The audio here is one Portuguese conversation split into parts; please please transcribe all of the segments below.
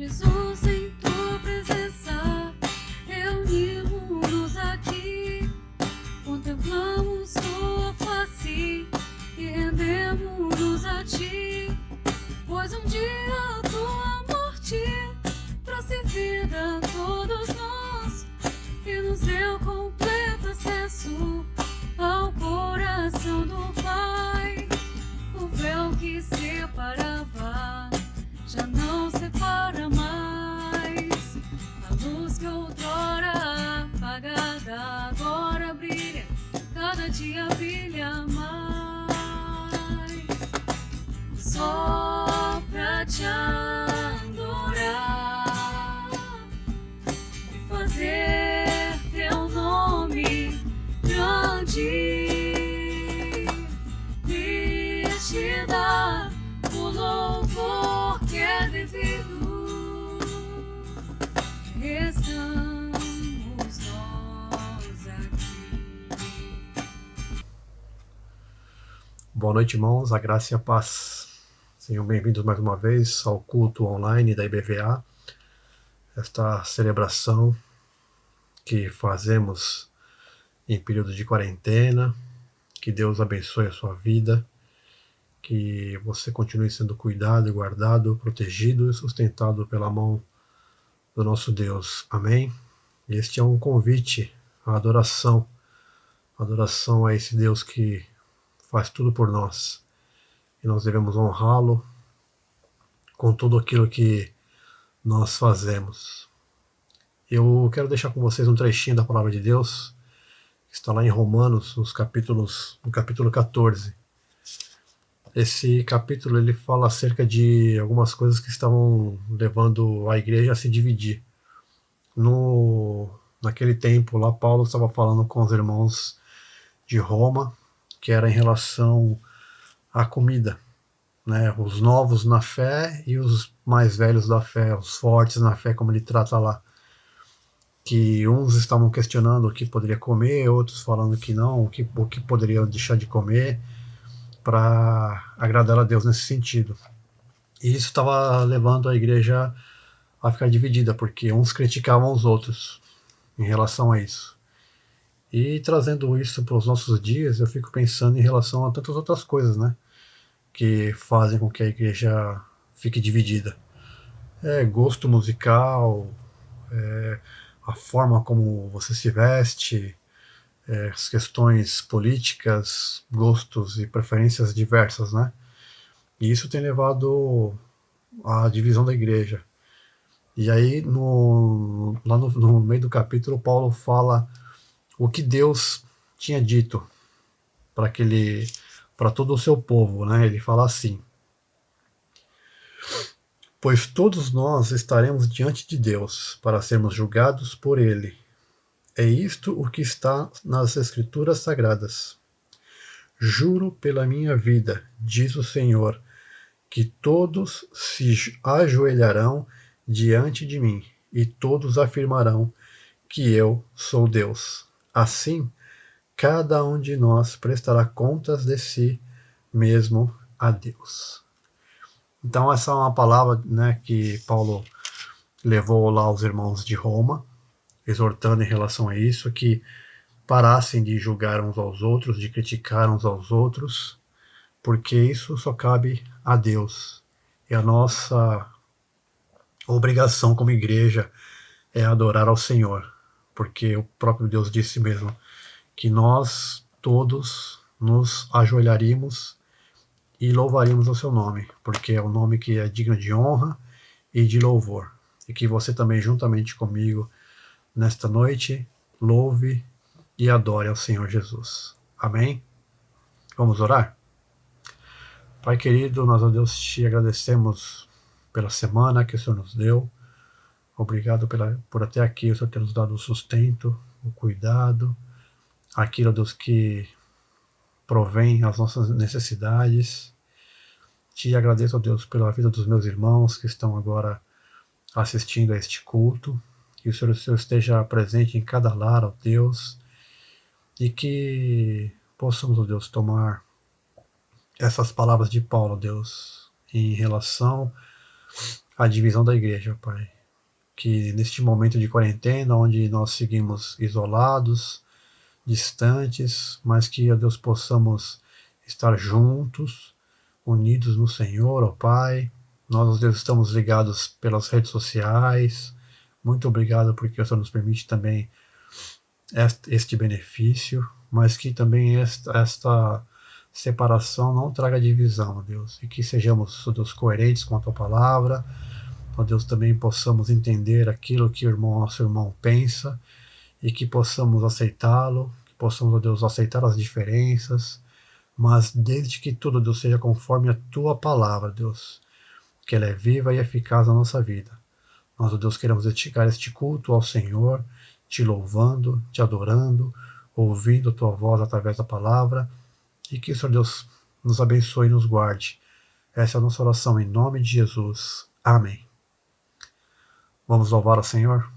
Jesus, em tua presença, reunimos-nos aqui, contemplamos tua face e rendemos-nos a ti, pois um dia a tua morte trouxe vida a todos nós e nos deu completo acesso ao coração do Pai. O véu que separava já não separa mais. A luz que outrora apagada agora brilha, cada dia brilha mais. Só pra te adorar e fazer teu nome grande, e te dar o louvor que é devido. Estamos nós aqui. Boa noite, irmãos, a graça e a paz. Sejam bem-vindos mais uma vez ao culto online da IBVA, esta celebração que fazemos em período de quarentena. Que Deus abençoe a sua vida, que você continue sendo cuidado e guardado, protegido e sustentado pela mão do nosso Deus. Amém? Este é um convite à adoração a esse Deus que faz tudo por nós. E nós devemos honrá-lo com tudo aquilo que nós fazemos. Eu quero deixar com vocês um trechinho da Palavra de Deus, que está lá em Romanos, no capítulo 14. Esse capítulo ele fala acerca de algumas coisas que estavam levando a igreja a se dividir. Naquele tempo lá, Paulo estava falando com os irmãos de Roma, que era em relação à comida, né? Os novos na fé e os mais velhos da fé, os fortes na fé, como ele trata lá. Que uns estavam questionando o que poderia comer, outros falando que não, o que poderia deixar de comer, para agradar a Deus nesse sentido. E isso estava levando a igreja a ficar dividida, porque uns criticavam os outros em relação a isso. E trazendo isso para os nossos dias, eu fico pensando em relação a tantas outras coisas, né, que fazem com que a igreja fique dividida. Gosto musical, a forma como você se veste, as questões políticas, gostos e preferências diversas, né? E isso tem levado à divisão da igreja. E aí, lá no meio do capítulo, Paulo fala o que Deus tinha dito para todo o seu povo, né? Ele fala assim: pois todos nós estaremos diante de Deus para sermos julgados por Ele. É isto o que está nas Escrituras Sagradas. Juro pela minha vida, diz o Senhor, que todos se ajoelharão diante de mim, e todos afirmarão que eu sou Deus. Assim, cada um de nós prestará contas de si mesmo a Deus. Então essa é uma palavra, né, que Paulo levou lá aos irmãos de Roma, exortando em relação a isso, que parassem de julgar uns aos outros, de criticar uns aos outros, porque isso só cabe a Deus. E a nossa obrigação como igreja é adorar ao Senhor, porque o próprio Deus disse mesmo que nós todos nos ajoelharíamos e louvaríamos o seu nome, porque é o nome que é digno de honra e de louvor. E que você também, juntamente comigo, nesta noite, louve e adore ao Senhor Jesus. Amém? Vamos orar? Pai querido, nós, ó Deus, te agradecemos pela semana que o Senhor nos deu. Obrigado por até aqui o Senhor ter nos dado o sustento, o cuidado, aquilo, ó Deus, que provém as nossas necessidades. Te agradeço, ó Deus, pela vida dos meus irmãos que estão agora assistindo a este culto. Que o Senhor esteja presente em cada lar, ó Deus, e que possamos, ó Deus, tomar essas palavras de Paulo, ó Deus, em relação a divisão da igreja, Pai. Que neste momento de quarentena, onde nós seguimos isolados, distantes, mas que, ó Deus, possamos estar juntos, unidos no Senhor, ó Pai. Nós, ó Deus, estamos ligados pelas redes sociais. Muito obrigado porque o Senhor nos permite também este benefício, mas que também esta separação não traga divisão, ó Deus, e que sejamos, ó Deus, coerentes com a Tua palavra, ó Deus, também possamos entender aquilo que o nosso irmão pensa e que possamos aceitá-lo, que possamos, ó Deus, aceitar as diferenças, mas desde que tudo, Deus, seja conforme a Tua palavra, Deus, que ela é viva e eficaz na nossa vida. Nós, ó Deus, queremos dedicar este culto ao Senhor, te louvando, te adorando, ouvindo a Tua voz através da palavra, e que o Senhor Deus nos abençoe e nos guarde. Essa é a nossa oração em nome de Jesus. Amém. Vamos louvar ao Senhor?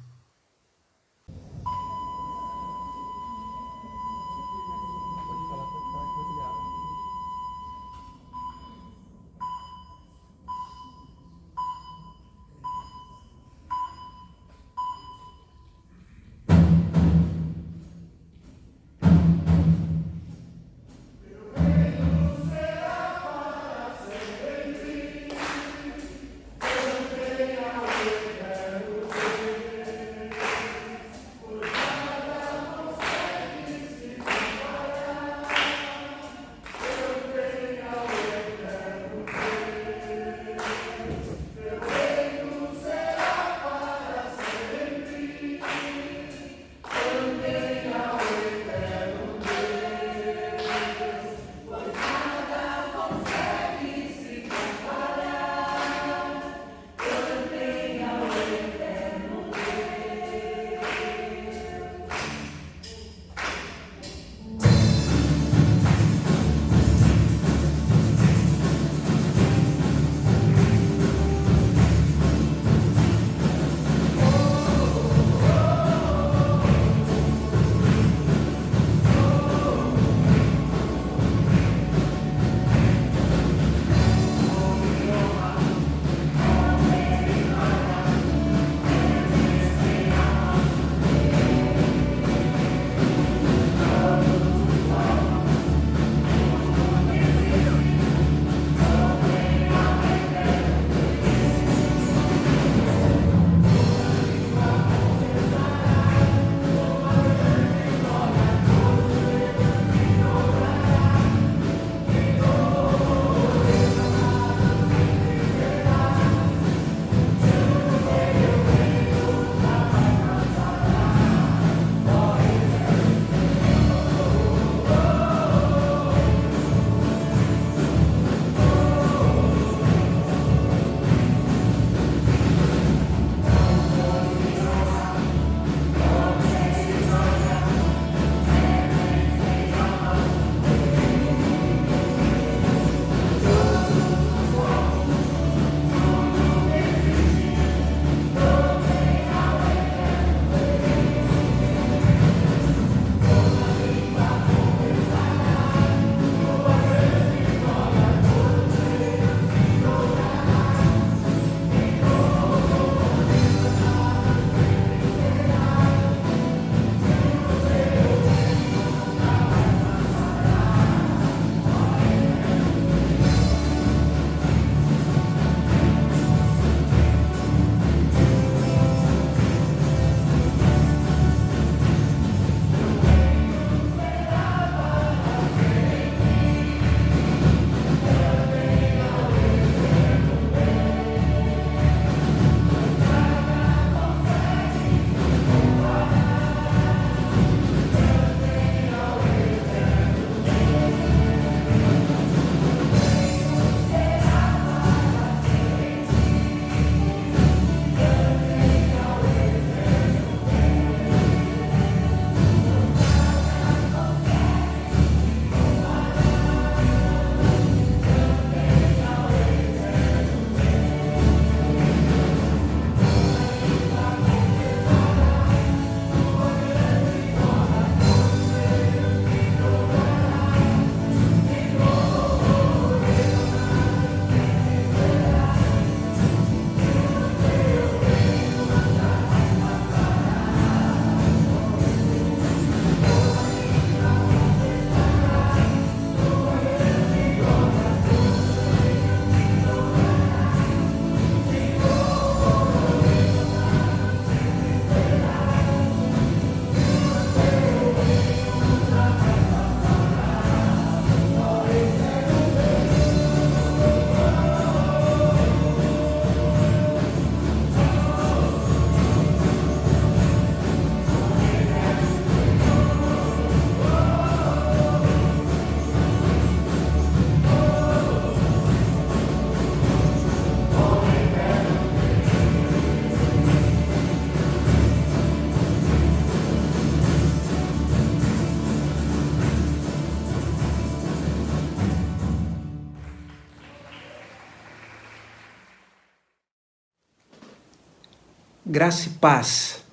Graça e paz.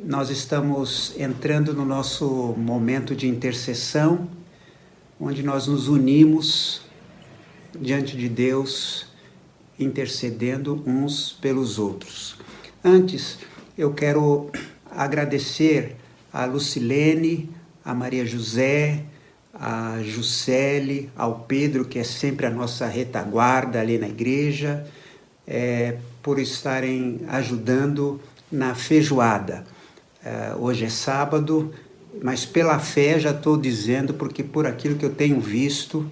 Nós estamos entrando no nosso momento de intercessão, onde nós nos unimos diante de Deus, intercedendo uns pelos outros. Antes, eu quero agradecer a Lucilene, a Maria José, a Juscele, ao Pedro, que é sempre a nossa retaguarda ali na igreja, por estarem ajudando na feijoada. Hoje é sábado, mas pela fé já estou dizendo, porque por aquilo que eu tenho visto,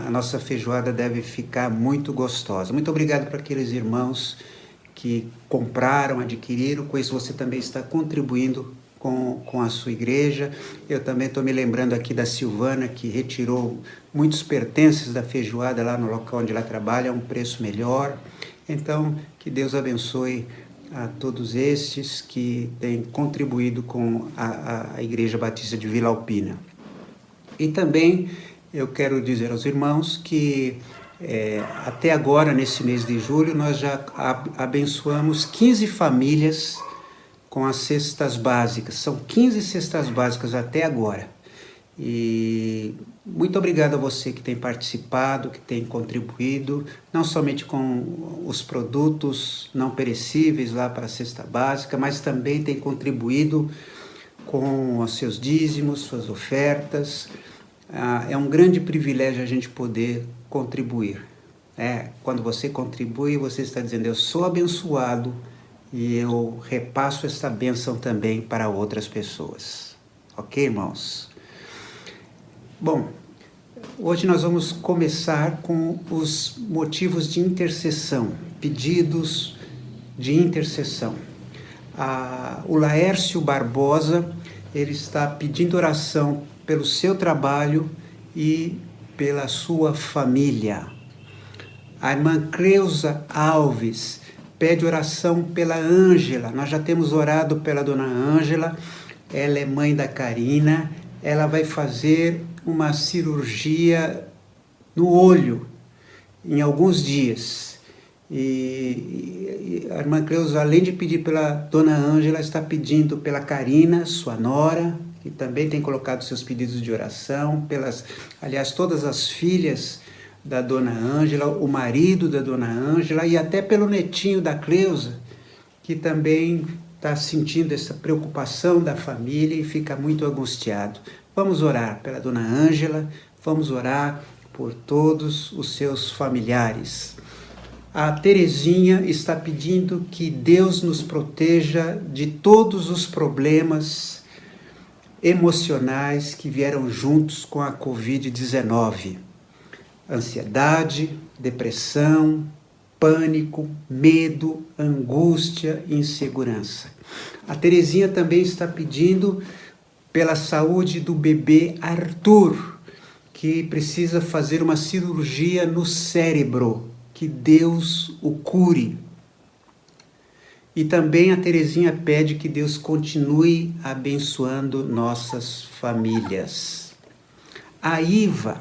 a nossa feijoada deve ficar muito gostosa. Muito obrigado para aqueles irmãos que compraram, adquiriram. Com isso você também está contribuindo com a sua igreja. Eu também estou me lembrando aqui da Silvana, que retirou muitos pertences da feijoada lá no local onde ela trabalha, a um preço melhor. Então, que Deus abençoe a todos estes que têm contribuído com a Igreja Batista de Vila Alpina. E também eu quero dizer aos irmãos que até agora, nesse mês de julho, nós já abençoamos 15 famílias com as cestas básicas. São 15 cestas básicas até agora. E muito obrigado a você que tem participado, que tem contribuído, não somente com os produtos não perecíveis lá para a cesta básica, mas também tem contribuído com os seus dízimos, suas ofertas. É um grande privilégio a gente poder contribuir. Quando você contribui, você está dizendo: eu sou abençoado e eu repasso essa bênção também para outras pessoas. Ok, irmãos? Bom, hoje nós vamos começar com os motivos de intercessão, pedidos de intercessão. O Laércio Barbosa, ele está pedindo oração pelo seu trabalho e pela sua família. A irmã Cleusa Alves pede oração pela Ângela. Nós já temos orado pela dona Ângela, ela é mãe da Karina, ela vai fazer uma cirurgia no olho em alguns dias. E a irmã Cleusa, além de pedir pela dona Ângela, está pedindo pela Karina, sua nora, que também tem colocado seus pedidos de oração, todas as filhas da dona Ângela, o marido da dona Ângela e até pelo netinho da Cleusa, que também está sentindo essa preocupação da família e fica muito angustiado. Vamos orar pela dona Ângela, vamos orar por todos os seus familiares. A Terezinha está pedindo que Deus nos proteja de todos os problemas emocionais que vieram juntos com a Covid-19. Ansiedade, depressão, pânico, medo, angústia e insegurança. A Terezinha também está pedindo pela saúde do bebê Arthur, que precisa fazer uma cirurgia no cérebro, que Deus o cure. E também a Terezinha pede que Deus continue abençoando nossas famílias. A Iva,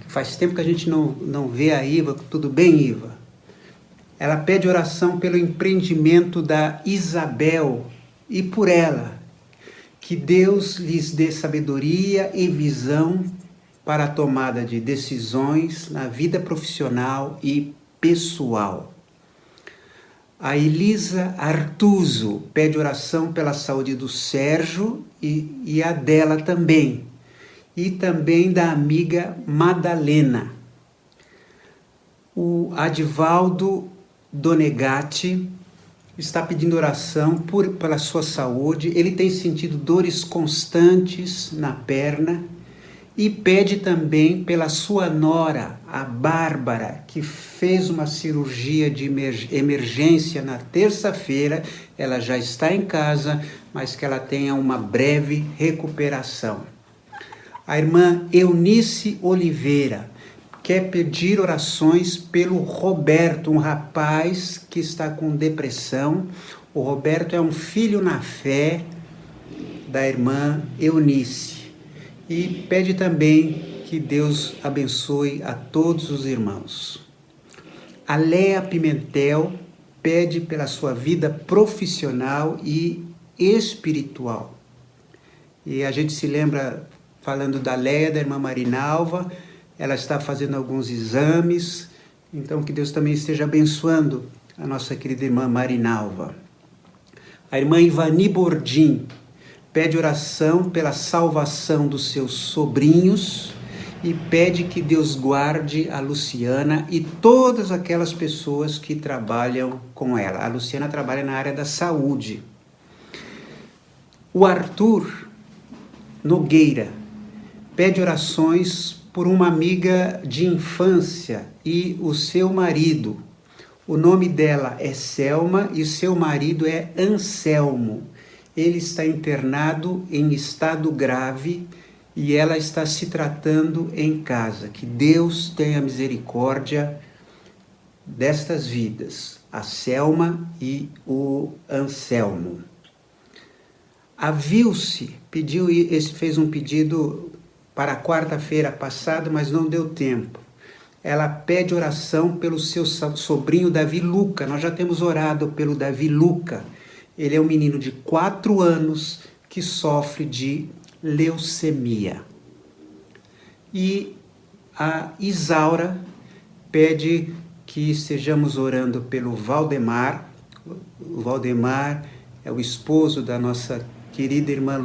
faz tempo que a gente não vê a Iva. Tudo bem, Iva? Ela pede oração pelo empreendimento da Isabel e por ela. Que Deus lhes dê sabedoria e visão para a tomada de decisões na vida profissional e pessoal. A Elisa Artuso pede oração pela saúde do Sérgio e a dela também. E também da amiga Madalena. O Adivaldo Donegatti está pedindo oração pela sua saúde. Ele tem sentido dores constantes na perna e pede também pela sua nora, a Bárbara, que fez uma cirurgia de emergência na terça-feira. Ela já está em casa, mas que ela tenha uma breve recuperação. A irmã Eunice Oliveira quer pedir orações pelo Roberto, um rapaz que está com depressão. O Roberto é um filho na fé da irmã Eunice. E pede também que Deus abençoe a todos os irmãos. A Léa Pimentel pede pela sua vida profissional e espiritual. E a gente se lembra, falando da Leia, da irmã Marinalva, ela está fazendo alguns exames, então que Deus também esteja abençoando a nossa querida irmã Marinalva. A irmã Ivani Bordim pede oração pela salvação dos seus sobrinhos e pede que Deus guarde a Luciana e todas aquelas pessoas que trabalham com ela. A Luciana trabalha na área da saúde. O Arthur Nogueira pede orações por uma amiga de infância e o seu marido. O nome dela é Selma e o seu marido é Anselmo. Ele está internado em estado grave e ela está se tratando em casa. Que Deus tenha misericórdia destas vidas, a Selma e o Anselmo. A Vilce fez um pedido para a quarta-feira passada, mas não deu tempo. Ela pede oração pelo seu sobrinho Davi Luca. Nós já temos orado pelo Davi Luca. Ele é um menino de 4 anos que sofre de leucemia. E a Isaura pede que estejamos orando pelo Valdemar. O Valdemar é o esposo da nossa querida irmã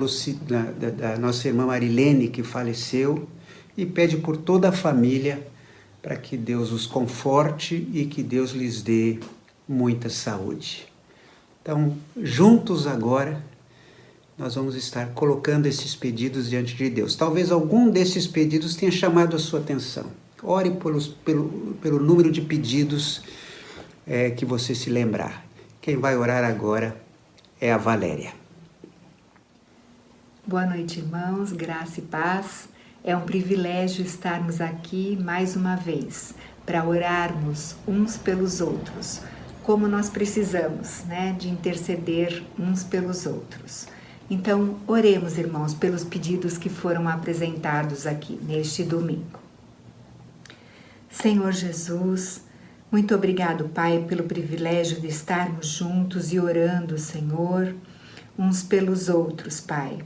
da nossa irmã Marilene, que faleceu, e pede por toda a família para que Deus os conforte e que Deus lhes dê muita saúde. Então, juntos agora, nós vamos estar colocando esses pedidos diante de Deus. Talvez algum desses pedidos tenha chamado a sua atenção. Ore pelo número de pedidos que você se lembrar. Quem vai orar agora é a Valéria. Boa noite, irmãos, graça e paz. É um privilégio estarmos aqui mais uma vez para orarmos uns pelos outros, como nós precisamos, de interceder uns pelos outros. Então, oremos, irmãos, pelos pedidos que foram apresentados aqui neste domingo. Senhor Jesus, muito obrigado, Pai, pelo privilégio de estarmos juntos e orando, Senhor, uns pelos outros, Pai.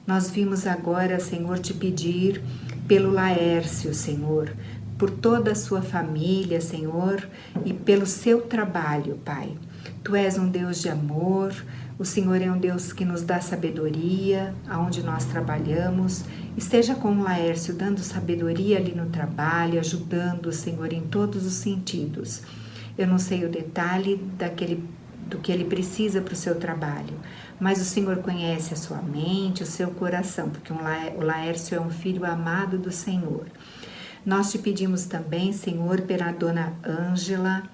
Nós vimos agora, Senhor, te pedir pelo Laércio, Senhor, por toda a sua família, Senhor, e pelo seu trabalho, Pai. Tu és um Deus de amor, o Senhor é um Deus que nos dá sabedoria aonde nós trabalhamos. Esteja com o Laércio, dando sabedoria ali no trabalho, ajudando, Senhor, em todos os sentidos. Eu não sei o detalhe do que ele precisa para o seu trabalho, mas o Senhor conhece a sua mente, o seu coração, porque o Laércio é um filho amado do Senhor. Nós te pedimos também, Senhor, pela dona Ângela,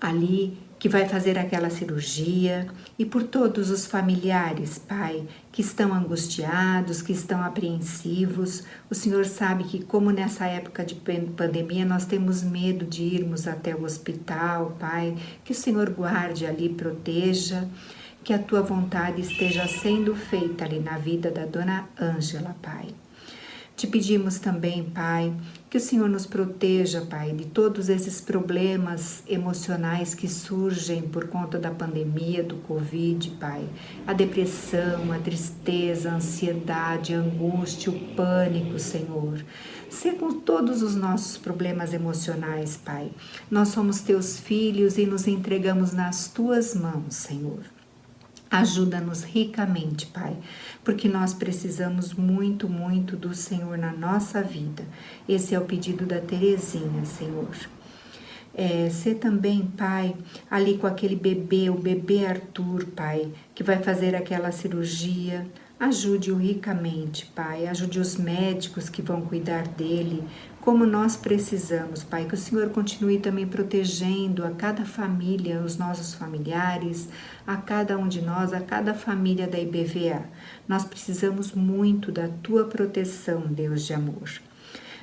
ali, que vai fazer aquela cirurgia, e por todos os familiares, Pai, que estão angustiados, que estão apreensivos. O Senhor sabe que, como nessa época de pandemia, nós temos medo de irmos até o hospital, Pai, que o Senhor guarde ali, proteja, que a tua vontade esteja sendo feita ali na vida da dona Ângela, Pai. Te pedimos também, Pai, que o Senhor nos proteja, Pai, de todos esses problemas emocionais que surgem por conta da pandemia, do Covid, Pai. A depressão, a tristeza, a ansiedade, a angústia, o pânico, Senhor. Ser com todos os nossos problemas emocionais, Pai. Nós somos teus filhos e nos entregamos nas tuas mãos, Senhor. Ajuda-nos ricamente, Pai, porque nós precisamos muito, muito do Senhor na nossa vida. Esse é o pedido da Terezinha, Senhor. Ser também, Pai, ali com aquele bebê, o bebê Arthur, Pai, que vai fazer aquela cirurgia. Ajude-o ricamente, Pai. Ajude os médicos que vão cuidar dele, como nós precisamos, Pai. Que o Senhor continue também protegendo a cada família, os nossos familiares, a cada um de nós, a cada família da IBVA. Nós precisamos muito da tua proteção, Deus de amor.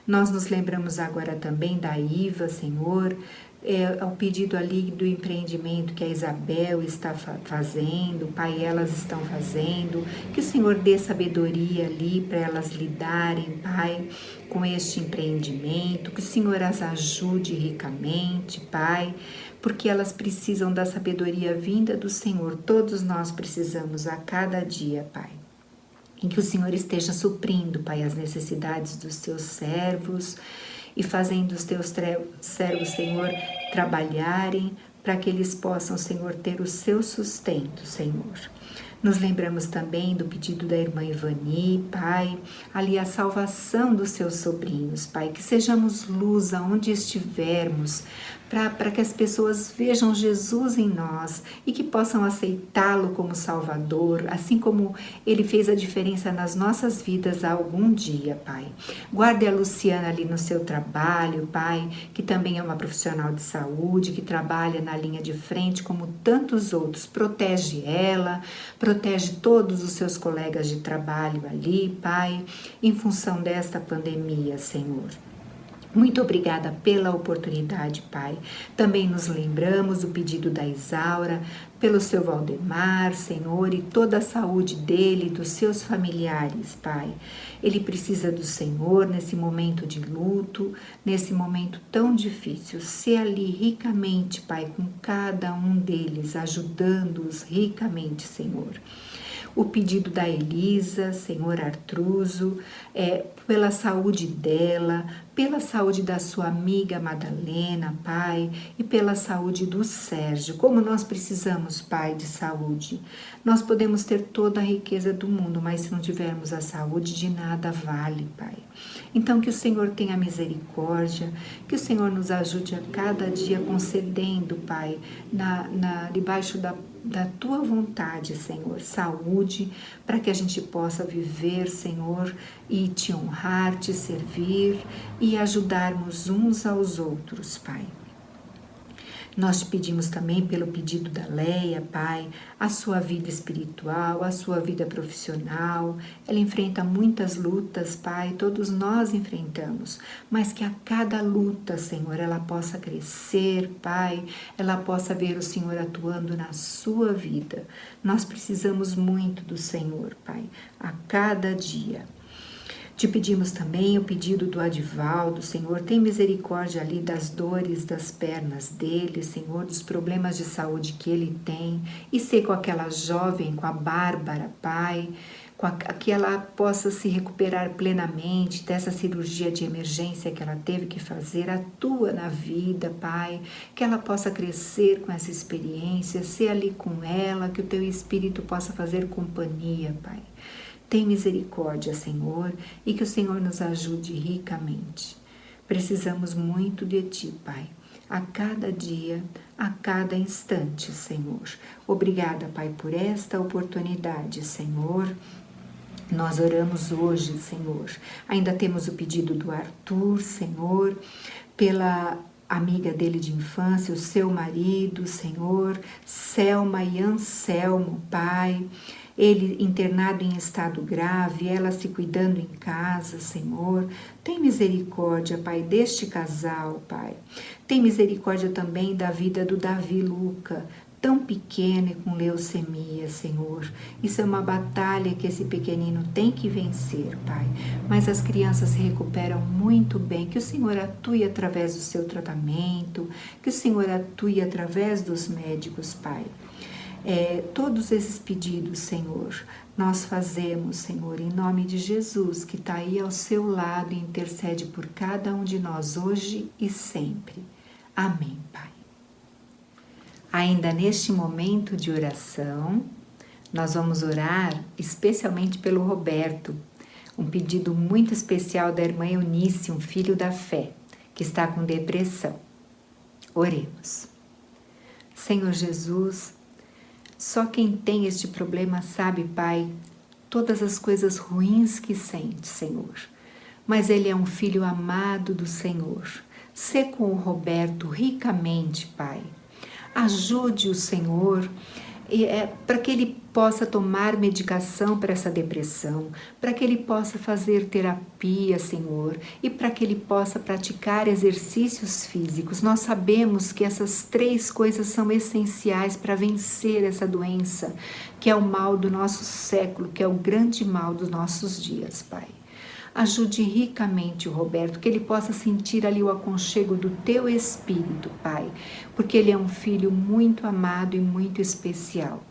Nós nos lembramos agora também da Iva, Senhor, ao pedido ali do empreendimento que a Isabel está fazendo, Pai, elas estão fazendo, que o Senhor dê sabedoria ali para elas lidarem, Pai, com este empreendimento, que o Senhor as ajude ricamente, Pai, porque elas precisam da sabedoria vinda do Senhor, todos nós precisamos a cada dia, Pai. Em que o Senhor esteja suprindo, Pai, as necessidades dos teus servos e fazendo os teus servos, Senhor, trabalharem para que eles possam, Senhor, ter o seu sustento, Senhor. Nos lembramos também do pedido da irmã Ivani, Pai, ali a salvação dos seus sobrinhos, Pai, que sejamos luz aonde estivermos, para que as pessoas vejam Jesus em nós e que possam aceitá-lo como Salvador, assim como ele fez a diferença nas nossas vidas há algum dia, Pai. Guarde a Luciana ali no seu trabalho, Pai, que também é uma profissional de saúde, que trabalha na linha de frente como tantos outros. Protege ela, protege todos os seus colegas de trabalho ali, Pai, em função desta pandemia, Senhor. Muito obrigada pela oportunidade, Pai. Também nos lembramos do pedido da Isaura, pelo seu Valdemar, Senhor, e toda a saúde dele e dos seus familiares, Pai. Ele precisa do Senhor nesse momento de luto, nesse momento tão difícil. Se ali ricamente, Pai, com cada um deles, ajudando-os ricamente, Senhor. O pedido da Elisa, Senhor Artruso, pela saúde dela, pela saúde da sua amiga Madalena, Pai, e pela saúde do Sérgio. Como nós precisamos, Pai, de saúde. Nós podemos ter toda a riqueza do mundo, mas se não tivermos a saúde, de nada vale, Pai. Então que o Senhor tenha misericórdia, que o Senhor nos ajude a cada dia concedendo, Pai, debaixo da tua vontade, Senhor, saúde, para que a gente possa viver, Senhor, e te honrar, te servir e ajudarmos uns aos outros, Pai. Nós te pedimos também pelo pedido da Leia, Pai, a sua vida espiritual, a sua vida profissional. Ela enfrenta muitas lutas, Pai, todos nós enfrentamos, mas que a cada luta, Senhor, ela possa crescer, Pai, ela possa ver o Senhor atuando na sua vida. Nós precisamos muito do Senhor, Pai, a cada dia. Te pedimos também o pedido do Adivaldo, Senhor, tem misericórdia ali das dores das pernas dele, Senhor, dos problemas de saúde que ele tem, e sei com aquela jovem, com a Bárbara, Pai, que ela possa se recuperar plenamente dessa cirurgia de emergência que ela teve que fazer, atua na vida, Pai, que ela possa crescer com essa experiência, ser ali com ela, que o teu Espírito possa fazer companhia, Pai. Tem misericórdia, Senhor, e que o Senhor nos ajude ricamente. Precisamos muito de Ti, Pai, a cada dia, a cada instante, Senhor. Obrigada, Pai, por esta oportunidade, Senhor. Nós oramos hoje, Senhor. Ainda temos o pedido do Arthur, Senhor, pela amiga dele de infância, o seu marido, Senhor, Selma e Anselmo, Pai. Ele internado em estado grave, ela se cuidando em casa, Senhor. Tem misericórdia, Pai, deste casal, Pai. Tem misericórdia também da vida do Davi Luca, tão pequeno e com leucemia, Senhor. Isso é uma batalha que esse pequenino tem que vencer, Pai. Mas as crianças se recuperam muito bem. Que o Senhor atue através do seu tratamento, que o Senhor atue através dos médicos, Pai. Todos esses pedidos, Senhor, nós fazemos, Senhor, em nome de Jesus, que está aí ao seu lado e intercede por cada um de nós hoje e sempre. Amém, Pai. Ainda neste momento de oração, nós vamos orar especialmente pelo Roberto, um pedido muito especial da irmã Eunice, um filho da fé, que está com depressão. Oremos. Senhor Jesus, só quem tem este problema sabe, Pai, todas as coisas ruins que sente, Senhor. Mas ele é um filho amado do Senhor. Sê com o Roberto ricamente, Pai. Ajude o Senhor para que ele possa tomar medicação para essa depressão, para que ele possa fazer terapia, Senhor, e para que ele possa praticar exercícios físicos. Nós sabemos que essas 3 coisas são essenciais para vencer essa doença, que é o mal do nosso século, que é o grande mal dos nossos dias, Pai. Ajude ricamente o Roberto, que ele possa sentir ali o aconchego do Teu Espírito, Pai, porque ele é um filho muito amado e muito especial.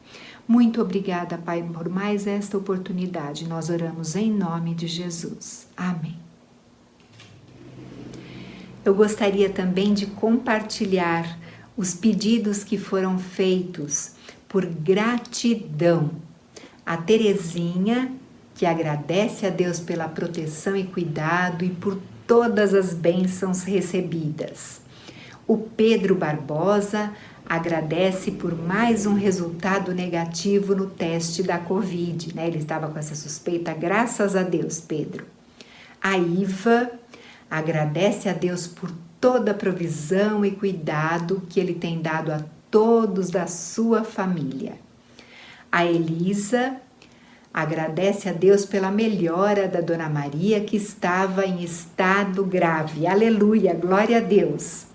Muito obrigada, Pai, por mais esta oportunidade. Nós oramos em nome de Jesus. Amém. Eu gostaria também de compartilhar os pedidos que foram feitos por gratidão. A Terezinha, que agradece a Deus pela proteção e cuidado e por todas as bênçãos recebidas. O Pedro Barbosa agradece por mais um resultado negativo no teste da Covid, né? Ele estava com essa suspeita, graças a Deus, Pedro. A Iva agradece a Deus por toda a provisão e cuidado que Ele tem dado a todos da sua família. A Elisa agradece a Deus pela melhora da Dona Maria, que estava em estado grave. Aleluia, glória a Deus.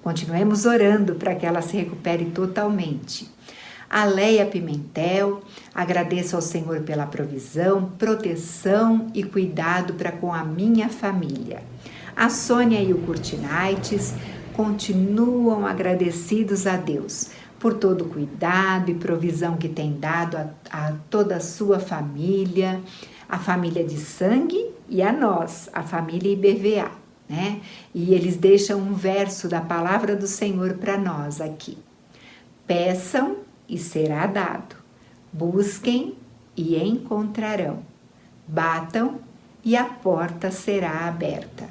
Continuemos orando para que ela se recupere totalmente. A Leia Pimentel, agradeço ao Senhor pela provisão, proteção e cuidado para com a minha família. A Sônia e o Curtinaites continuam agradecidos a Deus por todo o cuidado e provisão que tem dado a toda a sua família, a família de sangue e a nós, a família IBVA, né? E eles deixam um verso da palavra do Senhor para nós aqui. Peçam e será dado, busquem e encontrarão, batam e a porta será aberta,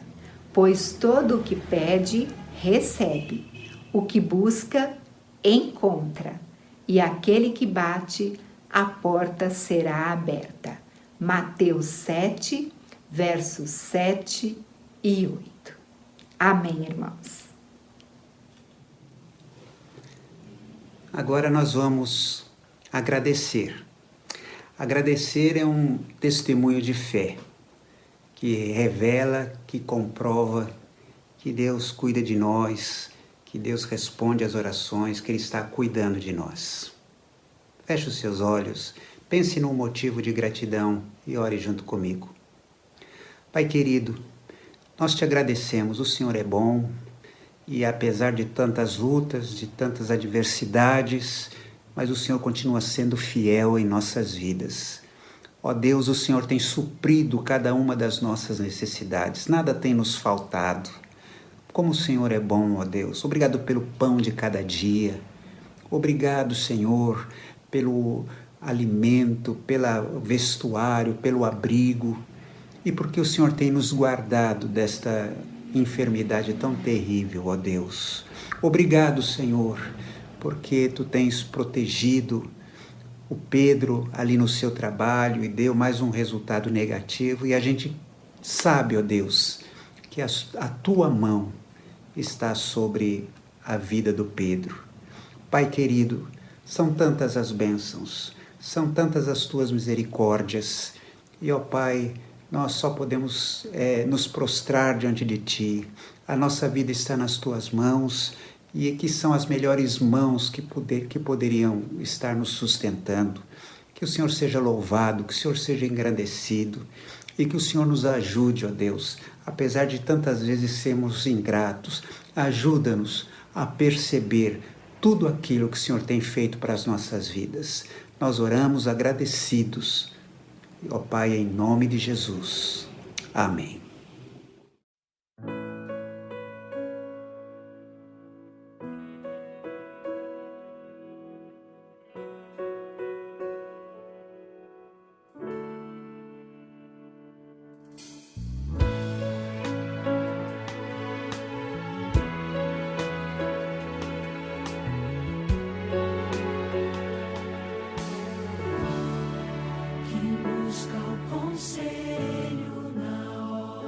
pois todo o que pede, recebe, o que busca, encontra, e aquele que bate, a porta será aberta. Mateus 7, versos 7 e 8. Amém, irmãos. Agora nós vamos agradecer. Agradecer é um testemunho de fé, que revela, que comprova que Deus cuida de nós, que Deus responde às orações, que Ele está cuidando de nós. Feche os seus olhos, pense num motivo de gratidão e ore junto comigo. Pai querido, nós te agradecemos, o Senhor é bom e apesar de tantas lutas, de tantas adversidades, mas o Senhor continua sendo fiel em nossas vidas. Ó Deus, o Senhor tem suprido cada uma das nossas necessidades, nada tem nos faltado. Como o Senhor é bom, ó Deus. Obrigado pelo pão de cada dia. Obrigado, Senhor, pelo alimento, pelo vestuário, pelo abrigo. E porque o Senhor tem nos guardado desta enfermidade tão terrível, ó Deus. Obrigado, Senhor, porque Tu tens protegido o Pedro ali no seu trabalho e deu mais um resultado negativo. E a gente sabe, ó Deus, que a Tua mão está sobre a vida do Pedro. Pai querido, são tantas as bênçãos, são tantas as Tuas misericórdias, e ó Pai, nós só podemos nos prostrar diante de Ti. A nossa vida está nas Tuas mãos, e que são as melhores mãos que poderiam estar nos sustentando. Que o Senhor seja louvado, que o Senhor seja engrandecido, e que o Senhor nos ajude, ó Deus, apesar de tantas vezes sermos ingratos, ajuda-nos a perceber tudo aquilo que o Senhor tem feito para as nossas vidas. Nós oramos agradecidos, ó Pai, em nome de Jesus. Amém. Quem busca o conselho na hora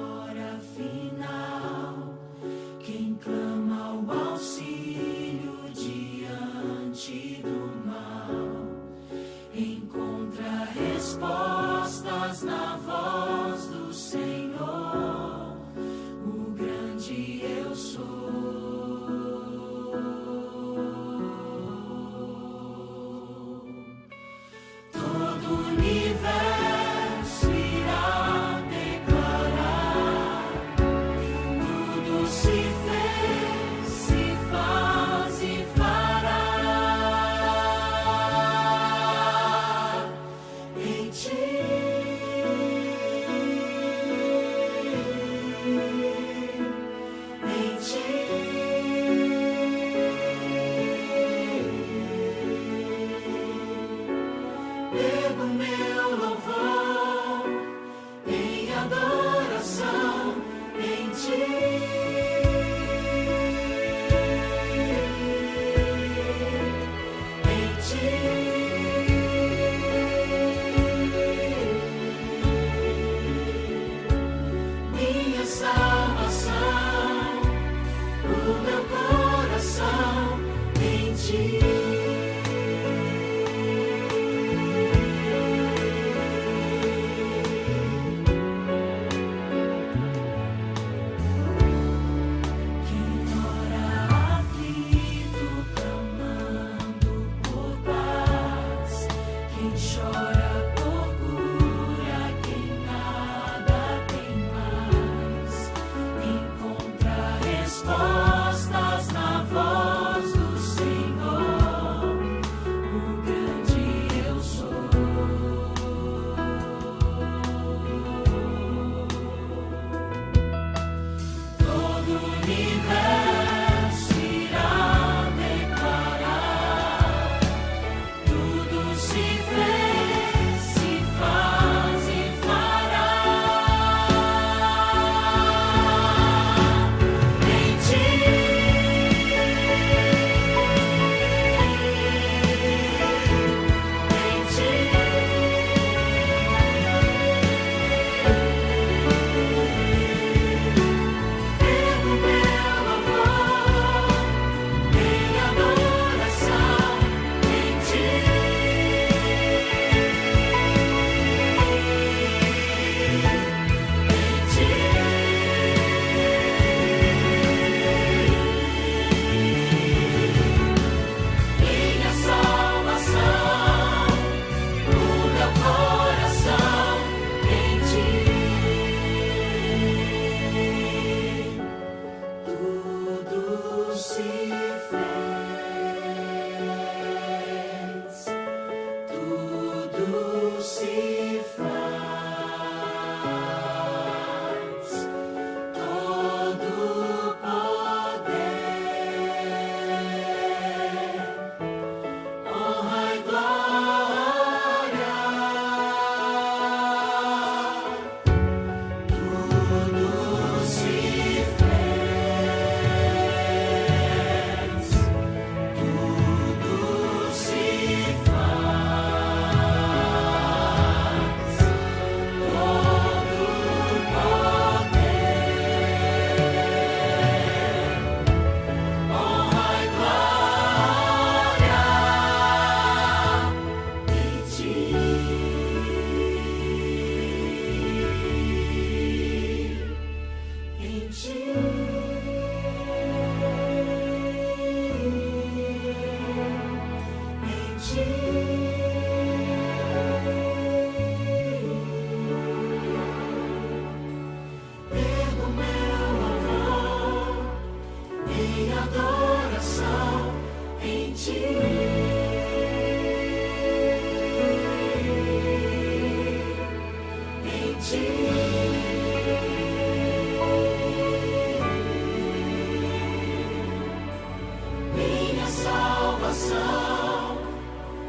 salvação,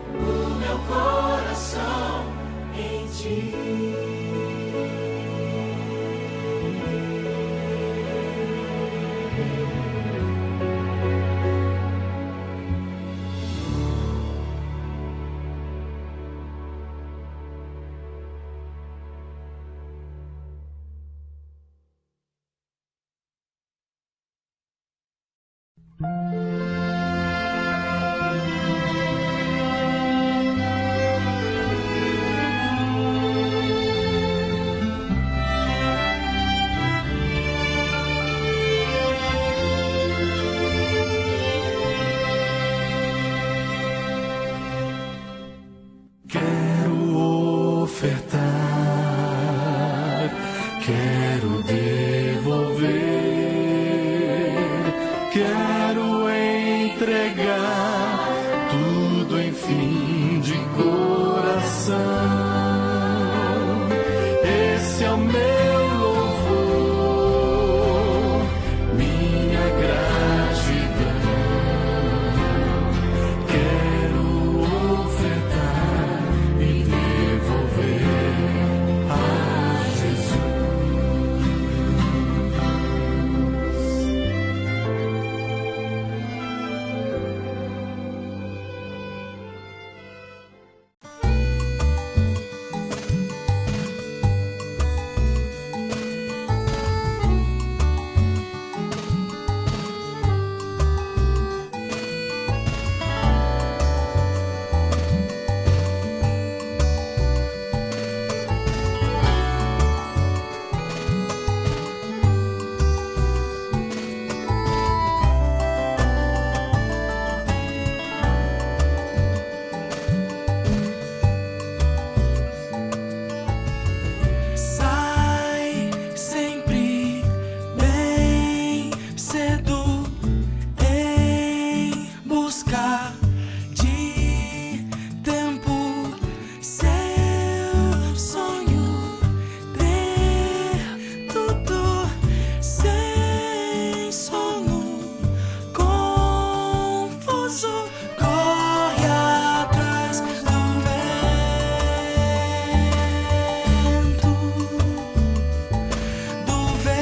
o meu coração em ti. Quero ofertar, quero devolver, quero entregar tudo, enfim, de coração. Esse é o meu louvor, minha gratidão. Quero ofertar e devolver a Jesus. Sai sempre bem cedo em busca de tempo. Seu sonho ter tudo sem sono, confuso, corre atrás do vento, do vento.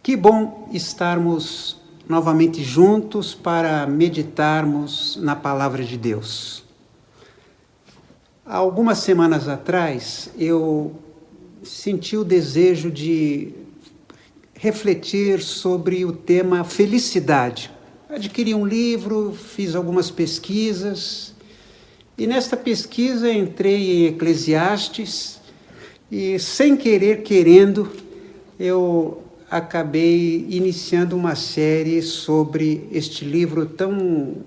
Que bom estarmos novamente juntos para meditarmos na palavra de Deus. Há algumas semanas atrás, eu senti o desejo de refletir sobre o tema felicidade. Adquiri um livro, fiz algumas pesquisas, e nesta pesquisa entrei em Eclesiastes, e sem querer, querendo, eu acabei iniciando uma série sobre este livro tão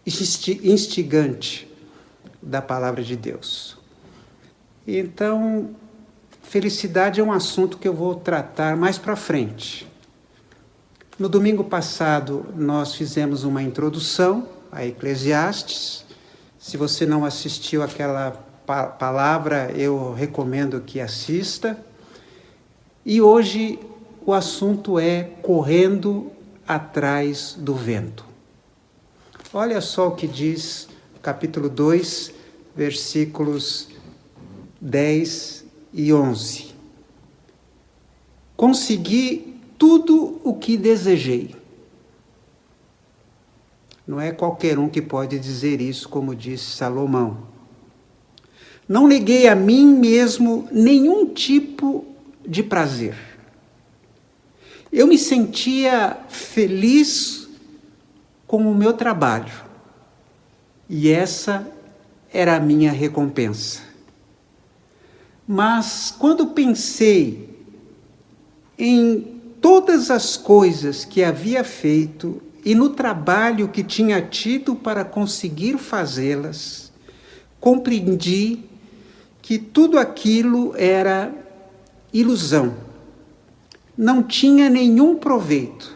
instigante da palavra de Deus. Então, felicidade é um assunto que eu vou tratar mais para frente. No domingo passado, nós fizemos uma introdução a Eclesiastes. Se você não assistiu àquela palavra, eu recomendo que assista. E hoje o assunto é correndo atrás do vento. Olha só o que diz capítulo 2, versículos 10 e 11. Consegui tudo o que desejei. Não é qualquer um que pode dizer isso, como disse Salomão. Não neguei a mim mesmo nenhum tipo de prazer. Eu me sentia feliz com o meu trabalho. E essa era a minha recompensa. Mas quando pensei em todas as coisas que havia feito e no trabalho que tinha tido para conseguir fazê-las, compreendi que tudo aquilo era ilusão. Não tinha nenhum proveito.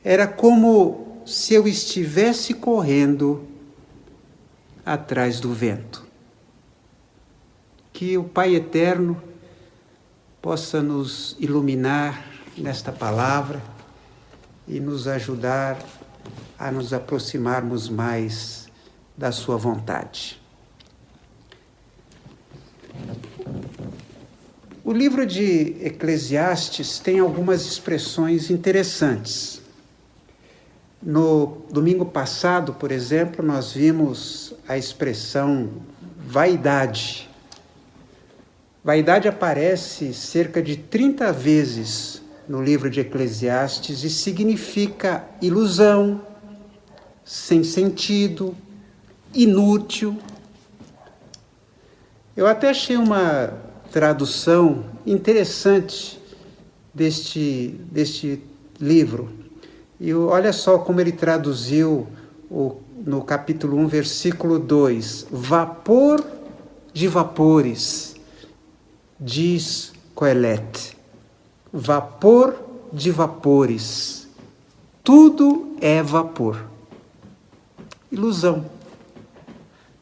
Era como se eu estivesse correndo atrás do vento. Que o Pai Eterno possa nos iluminar nesta palavra e nos ajudar a nos aproximarmos mais da sua vontade. O livro de Eclesiastes tem algumas expressões interessantes. No domingo passado, por exemplo, nós vimos a expressão vaidade. Vaidade aparece cerca de 30 vezes no livro de Eclesiastes e significa ilusão, sem sentido, inútil. Eu até achei uma tradução interessante deste livro. E olha só como ele traduziu no capítulo 1, versículo 2. Vapor de vapores, diz Coelete. Vapor de vapores. Tudo é vapor. Ilusão.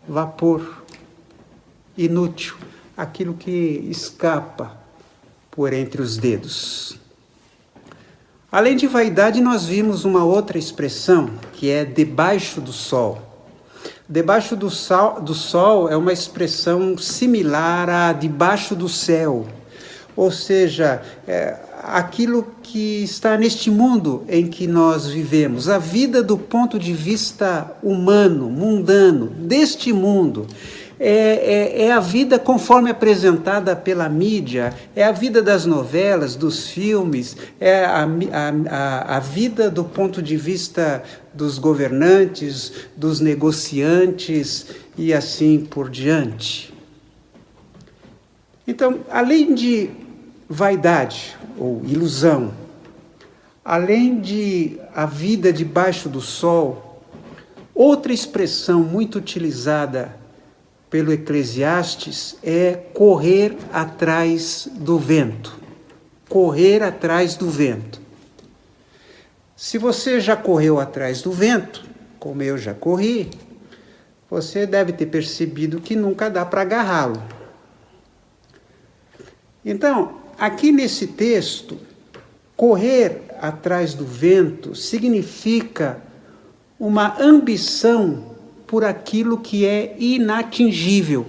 Vapor. Inútil. Aquilo que escapa por entre os dedos. Além de vaidade, nós vimos uma outra expressão, que é debaixo do sol. Debaixo do sol é uma expressão similar a debaixo do céu. Ou seja, aquilo que está neste mundo em que nós vivemos. A vida do ponto de vista humano, mundano, deste mundo. É a vida conforme apresentada pela mídia, é a vida das novelas, dos filmes, é a vida do ponto de vista dos governantes, dos negociantes e assim por diante. Então, além de vaidade ou ilusão, além de a vida debaixo do sol, outra expressão muito utilizada pelo Eclesiastes é correr atrás do vento. Correr atrás do vento. Se você já correu atrás do vento, como eu já corri, você deve ter percebido que nunca dá para agarrá-lo. Então, aqui nesse texto, correr atrás do vento significa uma ambição por aquilo que é inatingível.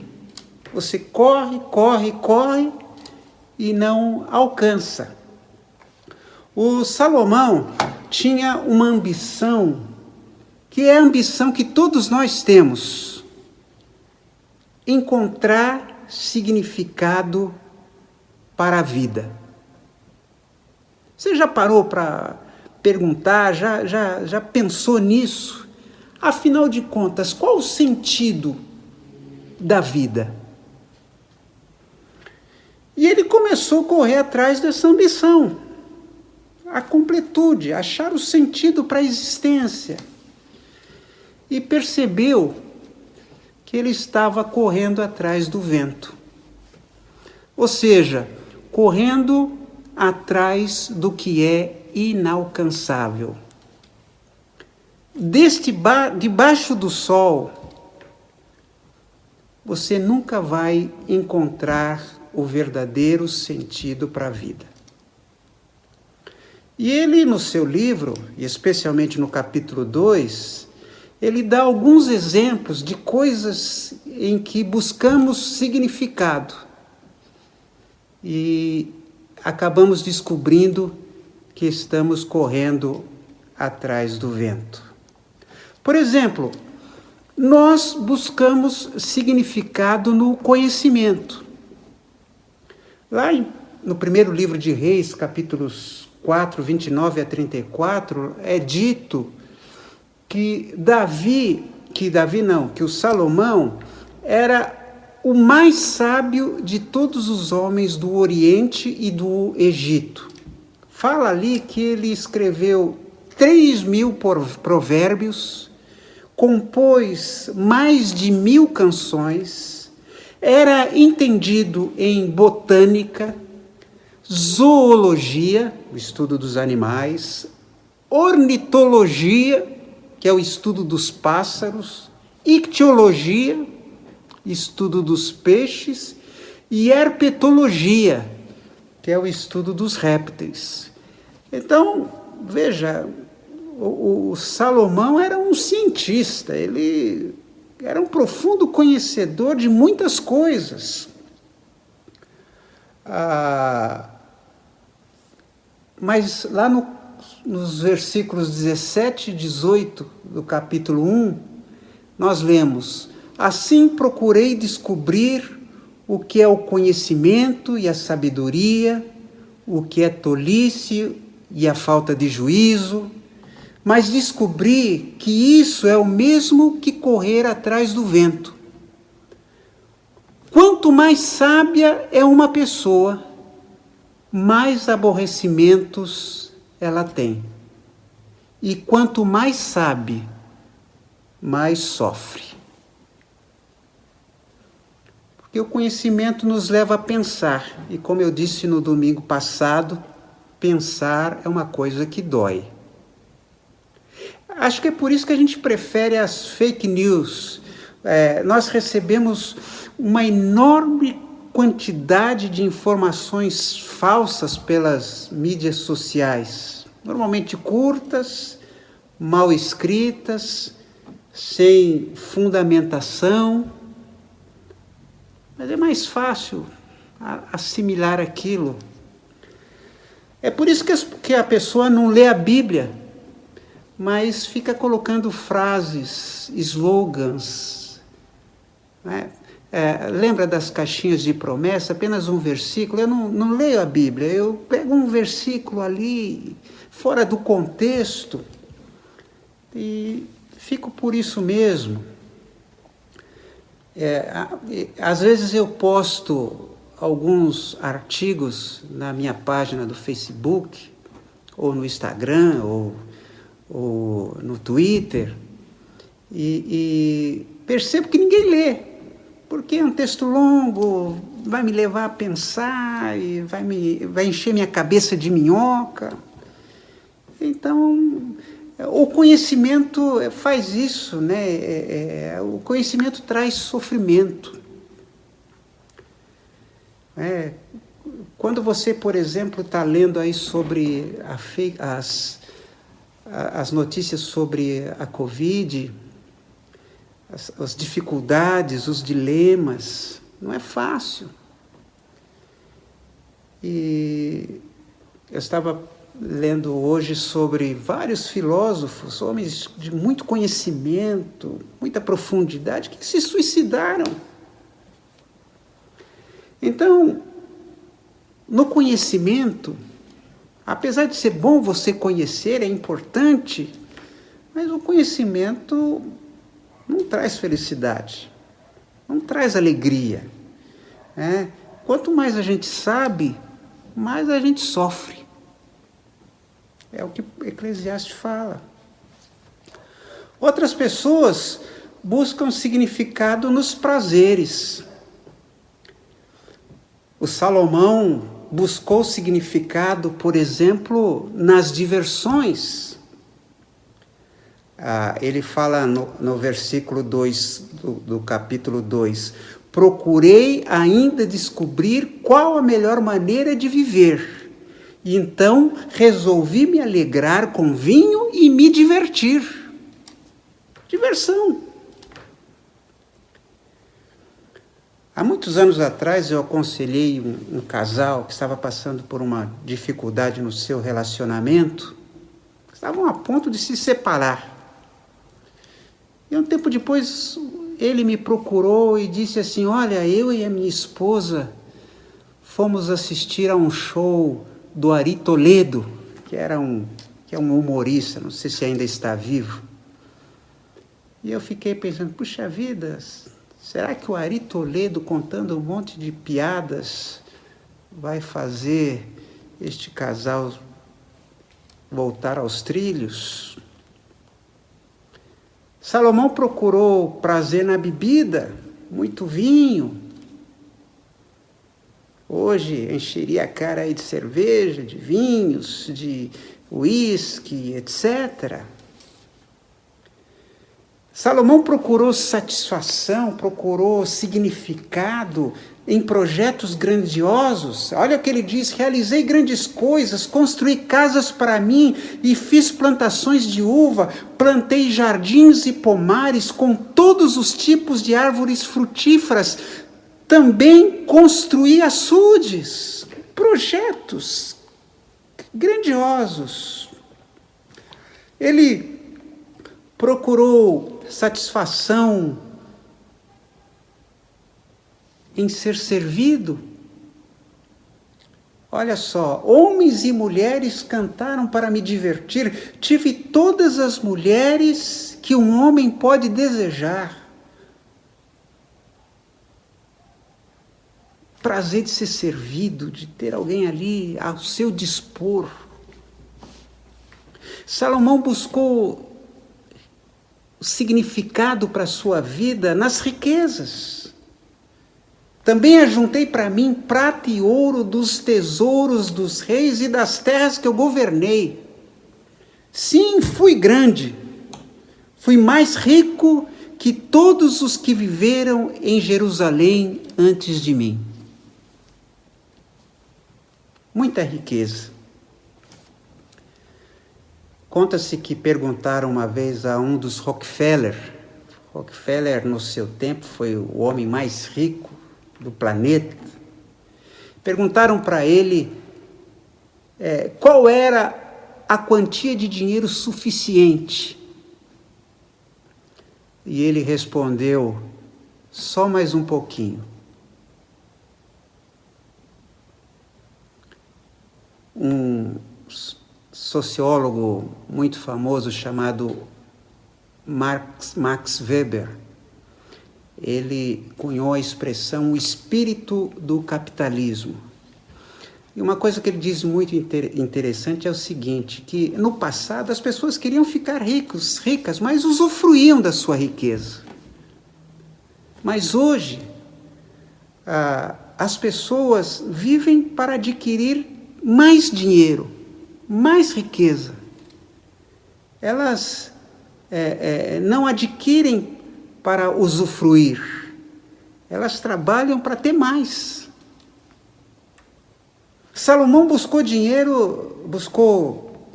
Você corre, corre, corre e não alcança. O Salomão tinha uma ambição, que é a ambição que todos nós temos: encontrar significado para a vida. Você já parou para perguntar, já pensou nisso? Afinal de contas, qual o sentido da vida? E ele começou a correr atrás dessa ambição, a completude, achar o sentido para a existência. E percebeu que ele estava correndo atrás do vento. Ou seja, correndo atrás do que é inalcançável. Debaixo do sol, você nunca vai encontrar o verdadeiro sentido para a vida. E ele, no seu livro, e especialmente no capítulo 2, ele dá alguns exemplos de coisas em que buscamos significado e acabamos descobrindo que estamos correndo atrás do vento. Por exemplo, nós buscamos significado no conhecimento. Lá no primeiro livro de Reis, capítulos 4, 29 a 34, é dito que o Salomão era o mais sábio de todos os homens do Oriente e do Egito. Fala ali que ele escreveu 3.000 provérbios, compôs mais de 1.000 canções, era entendido em botânica, zoologia, o estudo dos animais, ornitologia, que é o estudo dos pássaros, ictiologia, estudo dos peixes, e herpetologia, que é o estudo dos répteis. Então, veja, o Salomão era um cientista, ele era um profundo conhecedor de muitas coisas. Mas lá nos versículos 17 e 18 do capítulo 1, nós lemos: assim procurei descobrir o que é o conhecimento e a sabedoria, o que é tolice e a falta de juízo, mas descobri que isso é o mesmo que correr atrás do vento. Quanto mais sábia é uma pessoa, mais aborrecimentos ela tem. E quanto mais sabe, mais sofre. Porque o conhecimento nos leva a pensar. E como eu disse no domingo passado, pensar é uma coisa que dói. Acho que é por isso que a gente prefere as fake news. Nós recebemos uma enorme quantidade de informações falsas pelas mídias sociais, normalmente curtas, mal escritas, sem fundamentação, mas é mais fácil assimilar aquilo. É por isso que a pessoa não lê a Bíblia, mas fica colocando frases, slogans, né? Lembra das caixinhas de promessa? Apenas um versículo. Eu não leio a Bíblia, eu pego um versículo ali, fora do contexto, e fico por isso mesmo. Às vezes eu posto alguns artigos na minha página do Facebook, ou no Instagram, ou no Twitter, e percebo que ninguém lê, porque é um texto longo, vai me levar a pensar, e vai encher minha cabeça de minhoca. Então, o conhecimento faz isso, né? O conhecimento traz sofrimento. Quando você, por exemplo, está lendo aí sobre as notícias sobre a Covid, as dificuldades, os dilemas, não é fácil. E eu estava lendo hoje sobre vários filósofos, homens de muito conhecimento, muita profundidade, que se suicidaram. Então, no conhecimento, apesar de ser bom você conhecer, é importante, mas o conhecimento não traz felicidade, não traz alegria. Quanto mais a gente sabe, mais a gente sofre. É o que Eclesiastes fala. Outras pessoas buscam significado nos prazeres. O Salomão buscou significado, por exemplo, nas diversões. Ele fala no versículo 2 do capítulo 2: procurei ainda descobrir qual a melhor maneira de viver, e então resolvi me alegrar com vinho e me divertir. Diversão. Há muitos anos atrás eu aconselhei um casal que estava passando por uma dificuldade no seu relacionamento, estavam a ponto de se separar. E um tempo depois ele me procurou e disse assim: olha, eu e a minha esposa fomos assistir a um show do Ari Toledo, que é um humorista, não sei se ainda está vivo. E eu fiquei pensando, puxa vida, será que o Ari Toledo, contando um monte de piadas, vai fazer este casal voltar aos trilhos? Salomão procurou prazer na bebida, muito vinho. Hoje encheria a cara aí de cerveja, de vinhos, de uísque, etc. Salomão procurou satisfação, procurou significado em projetos grandiosos. Olha o que ele diz: realizei grandes coisas, construí casas para mim e fiz plantações de uva, plantei jardins e pomares com todos os tipos de árvores frutíferas. Também construí açudes, projetos grandiosos. Ele procurou satisfação em ser servido. Olha só, homens e mulheres cantaram para me divertir. Tive todas as mulheres que um homem pode desejar. Prazer de ser servido, de ter alguém ali ao seu dispor. Salomão buscou significado para a sua vida nas riquezas. Também ajuntei para mim prata e ouro dos tesouros dos reis e das terras que eu governei. Sim, fui grande, fui mais rico que todos os que viveram em Jerusalém antes de mim. Muita riqueza. Conta-se que perguntaram uma vez a um dos Rockefeller. Rockefeller, no seu tempo, foi o homem mais rico do planeta. Perguntaram para ele qual era a quantia de dinheiro suficiente. E ele respondeu: só mais um pouquinho. Um sociólogo muito famoso chamado Max Weber, ele cunhou a expressão o espírito do capitalismo. E uma coisa que ele diz muito interessante é o seguinte, que no passado as pessoas queriam ficar ricas, mas usufruíam da sua riqueza. Mas hoje, as pessoas vivem para adquirir mais dinheiro, mais riqueza. Elas não adquirem para usufruir, elas trabalham para ter mais. Salomão buscou dinheiro, buscou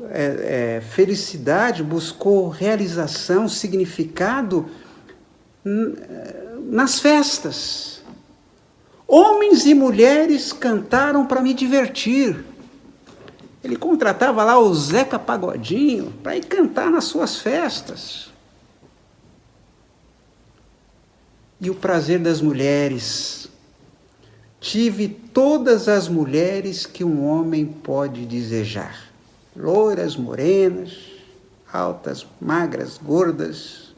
felicidade, buscou realização, significado nas festas. Homens e mulheres cantaram para me divertir. Ele contratava lá o Zeca Pagodinho para ir cantar nas suas festas. E o prazer das mulheres. Tive todas as mulheres que um homem pode desejar. Loiras, morenas, altas, magras, gordas.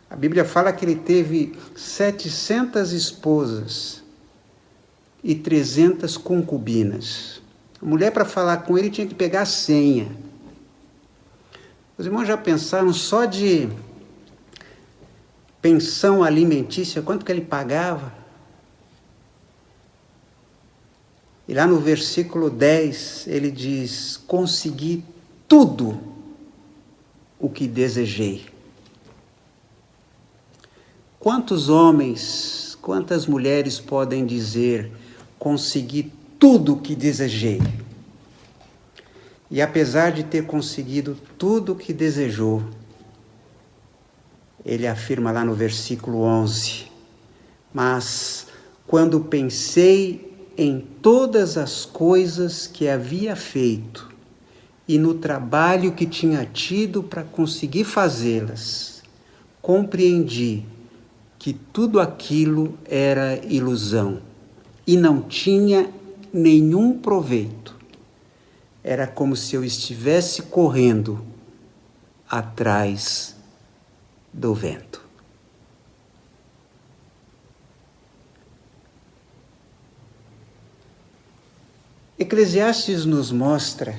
A Bíblia fala que ele teve 700 esposas e 300 concubinas. A mulher, para falar com ele, tinha que pegar a senha. Os irmãos já pensaram só de pensão alimentícia, quanto que ele pagava? E lá no versículo 10, ele diz: consegui tudo o que desejei. Quantos homens, quantas mulheres podem dizer: consegui tudo o que desejei? E apesar de ter conseguido tudo o que desejou, ele afirma lá no versículo 11: mas quando pensei em todas as coisas que havia feito e no trabalho que tinha tido para conseguir fazê-las, compreendi que tudo aquilo era ilusão e não tinha nenhum proveito. Era como se eu estivesse correndo atrás do vento. Eclesiastes nos mostra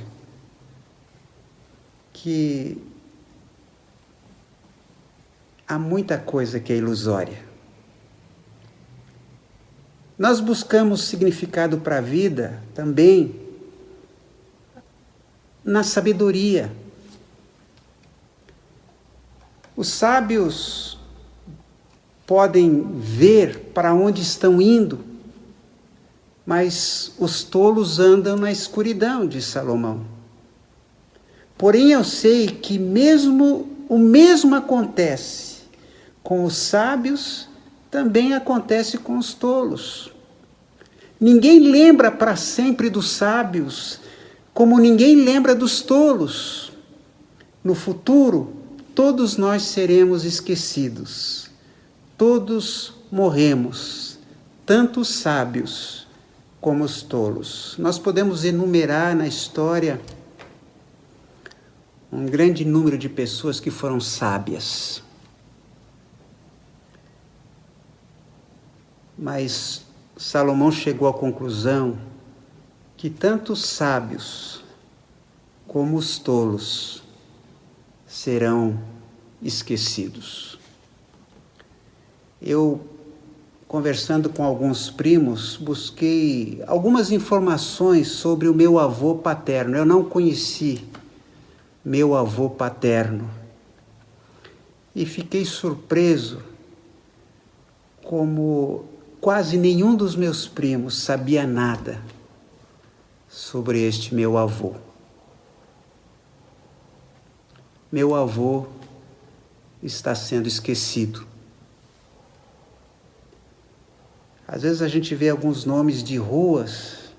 que há muita coisa que é ilusória. Nós buscamos significado para a vida também na sabedoria. Os sábios podem ver para onde estão indo, mas os tolos andam na escuridão, diz Salomão. Porém, eu sei que o mesmo acontece com os sábios, também acontece com os tolos. Ninguém lembra para sempre dos sábios, como ninguém lembra dos tolos. No futuro, todos nós seremos esquecidos. Todos morremos, tanto os sábios como os tolos. Nós podemos enumerar na história um grande número de pessoas que foram sábias. Mas Salomão chegou à conclusão que tanto os sábios como os tolos serão esquecidos. Eu, conversando com alguns primos, busquei algumas informações sobre o meu avô paterno. Eu não conheci meu avô paterno. E fiquei surpreso como quase nenhum dos meus primos sabia nada sobre este meu avô. Meu avô está sendo esquecido. Às vezes a gente vê alguns nomes de ruas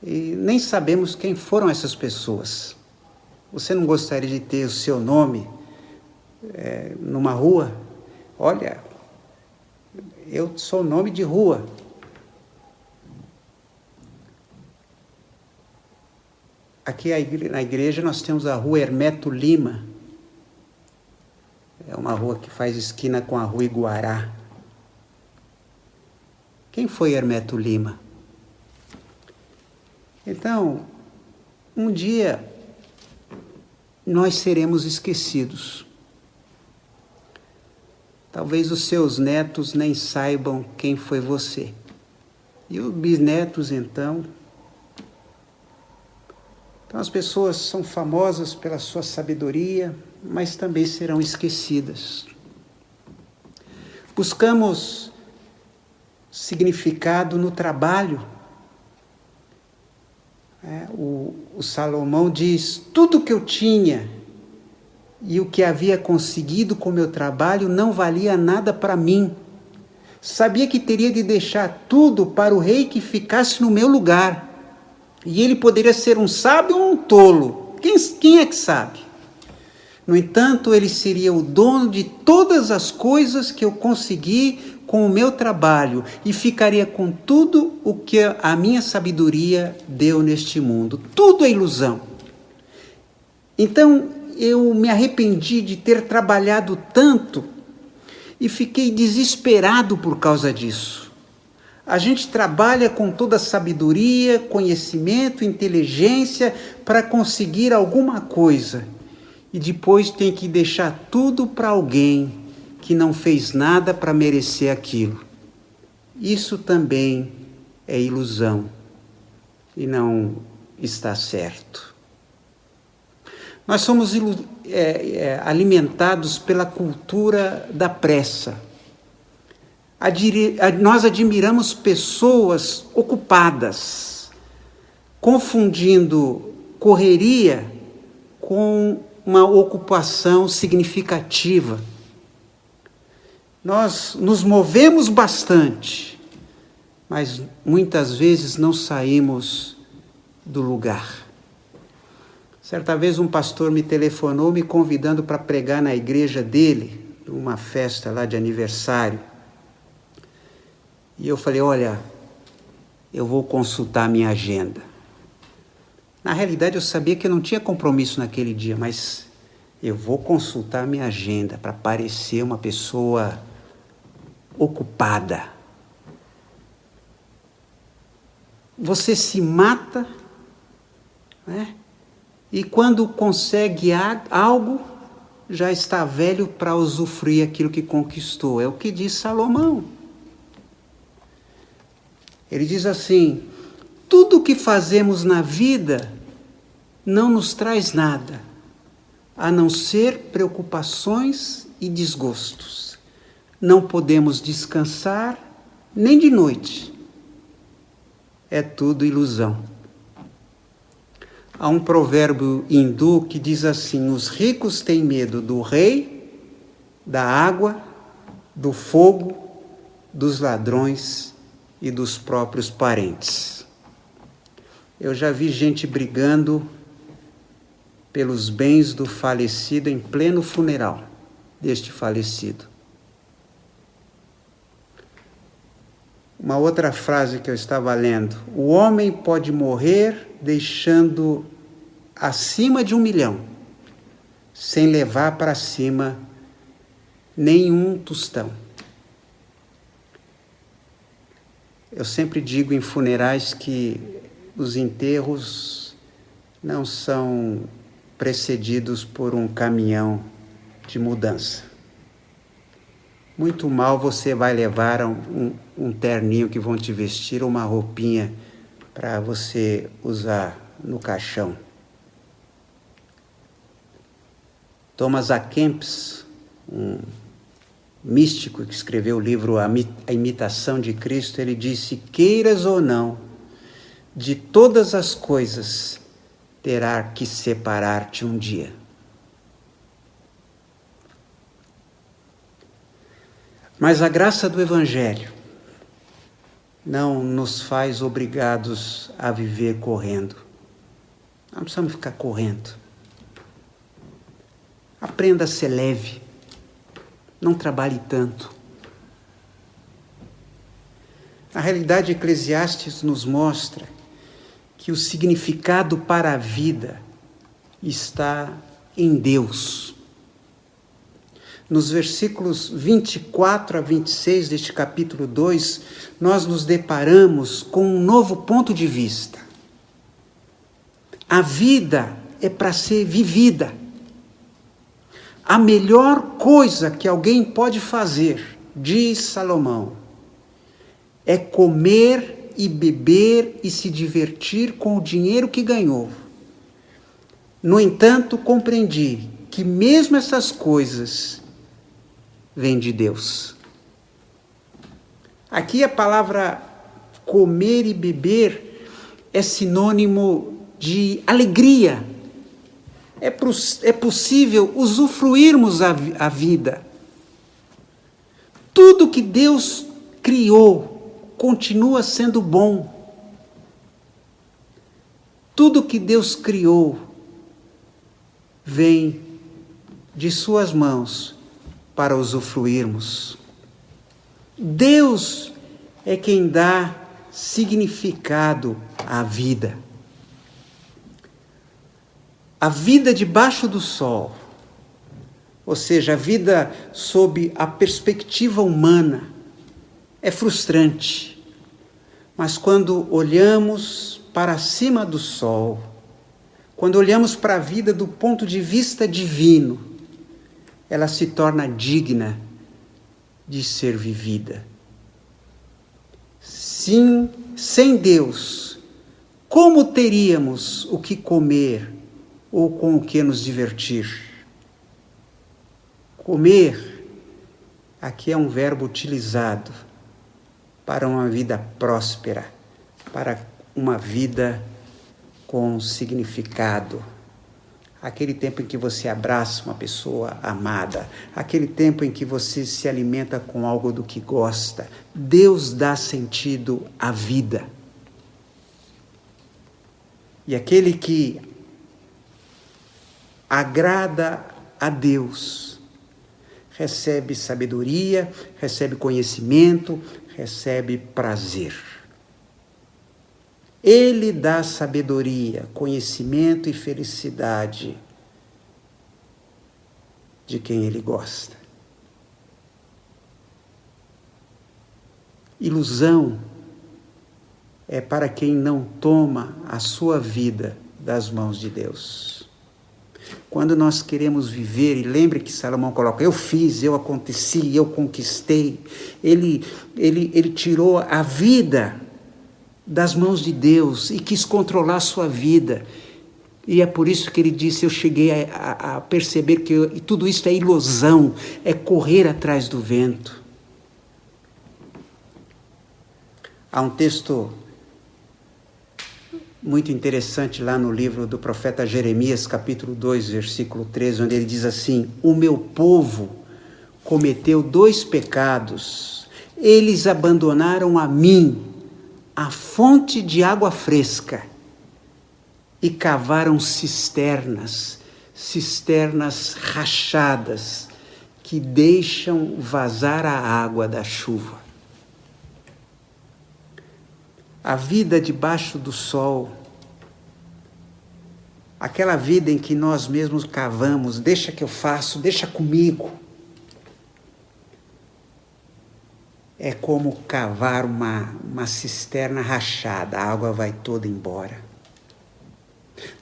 e nem sabemos quem foram essas pessoas. Você não gostaria de ter o seu nome numa rua? Olha, eu sou nome de rua. Aqui na igreja nós temos a rua Hermeto Lima. É uma rua que faz esquina com a rua Iguará. Quem foi Hermeto Lima? Então, um dia nós seremos esquecidos. Talvez os seus netos nem saibam quem foi você. E os bisnetos, então. Então, as pessoas são famosas pela sua sabedoria, mas também serão esquecidas. Buscamos significado no trabalho. O Salomão diz: tudo que eu tinha e o que havia conseguido com meu trabalho não valia nada para mim. Sabia que teria de deixar tudo para o rei que ficasse no meu lugar. E ele poderia ser um sábio ou um tolo. Quem é que sabe? No entanto, ele seria o dono de todas as coisas que eu consegui com o meu trabalho e ficaria com tudo o que a minha sabedoria deu neste mundo. Tudo é ilusão. Então, eu me arrependi de ter trabalhado tanto e fiquei desesperado por causa disso. A gente trabalha com toda sabedoria, conhecimento, inteligência para conseguir alguma coisa e depois tem que deixar tudo para alguém que não fez nada para merecer aquilo. Isso também é ilusão e não está certo. Nós somos alimentados pela cultura da pressa. Nós admiramos pessoas ocupadas, confundindo correria com uma ocupação significativa. Nós nos movemos bastante, mas muitas vezes não saímos do lugar. Certa vez um pastor me telefonou me convidando para pregar na igreja dele, numa festa lá de aniversário. E eu falei, olha, eu vou consultar a minha agenda. Na realidade eu sabia que eu não tinha compromisso naquele dia, mas eu vou consultar a minha agenda para parecer uma pessoa ocupada. Você se mata, né? E quando consegue algo, já está velho para usufruir aquilo que conquistou. É o que diz Salomão. Ele diz assim, tudo o que fazemos na vida não nos traz nada, a não ser preocupações e desgostos. Não podemos descansar nem de noite. É tudo ilusão. Há um provérbio hindu que diz assim, os ricos têm medo do rei, da água, do fogo, dos ladrões e dos próprios parentes. Eu já vi gente brigando pelos bens do falecido em pleno funeral deste falecido. Uma outra frase que eu estava lendo, o homem pode morrer deixando acima de 1 milhão, sem levar para cima nenhum tostão. Eu sempre digo em funerais que os enterros não são precedidos por um caminhão de mudança. Muito mal você vai levar um terninho que vão te vestir, ou uma roupinha para você usar no caixão. Thomas A. Kempis, um místico que escreveu o livro A Imitação de Cristo, ele disse, queiras ou não, de todas as coisas terá que separar-te um dia. Mas a graça do Evangelho não nos faz obrigados a viver correndo. Não precisamos ficar correndo. Aprenda a ser leve. Não trabalhe tanto. A realidade Eclesiastes nos mostra que o significado para a vida está em Deus. Nos versículos 24 a 26 deste capítulo 2, nós nos deparamos com um novo ponto de vista. A vida é para ser vivida. A melhor coisa que alguém pode fazer, diz Salomão, é comer e beber e se divertir com o dinheiro que ganhou. No entanto, compreendi que mesmo essas coisas vêm de Deus. Aqui a palavra comer e beber é sinônimo de alegria. É possível usufruirmos a vida. Tudo que Deus criou continua sendo bom. Tudo que Deus criou vem de suas mãos para usufruirmos. Deus é quem dá significado à vida. A vida debaixo do sol, ou seja, a vida sob a perspectiva humana, é frustrante. Mas quando olhamos para cima do sol, quando olhamos para a vida do ponto de vista divino, ela se torna digna de ser vivida. Sim, sem Deus, como teríamos o que comer ou com o que nos divertir? Comer, aqui é um verbo utilizado para uma vida próspera, para uma vida com significado. Aquele tempo em que você abraça uma pessoa amada, aquele tempo em que você se alimenta com algo do que gosta. Deus dá sentido à vida. E aquele que agrada a Deus recebe sabedoria, recebe conhecimento, recebe prazer. Ele dá sabedoria, conhecimento e felicidade de quem ele gosta. Ilusão é para quem não toma a sua vida das mãos de Deus. Quando nós queremos viver, e lembre que Salomão coloca, eu fiz, eu aconteci, eu conquistei, ele tirou a vida das mãos de Deus e quis controlar a sua vida. E é por isso que ele disse, eu cheguei a perceber que tudo isso é ilusão, é correr atrás do vento. Há um texto muito interessante lá no livro do profeta Jeremias, capítulo 2, versículo 13, onde ele diz assim, o meu povo cometeu 2 pecados, eles abandonaram a mim, a fonte de água fresca, e cavaram cisternas rachadas, que deixam vazar a água da chuva. A vida debaixo do sol, aquela vida em que nós mesmos cavamos, deixa que eu faço, deixa comigo, é como cavar uma cisterna rachada, a água vai toda embora.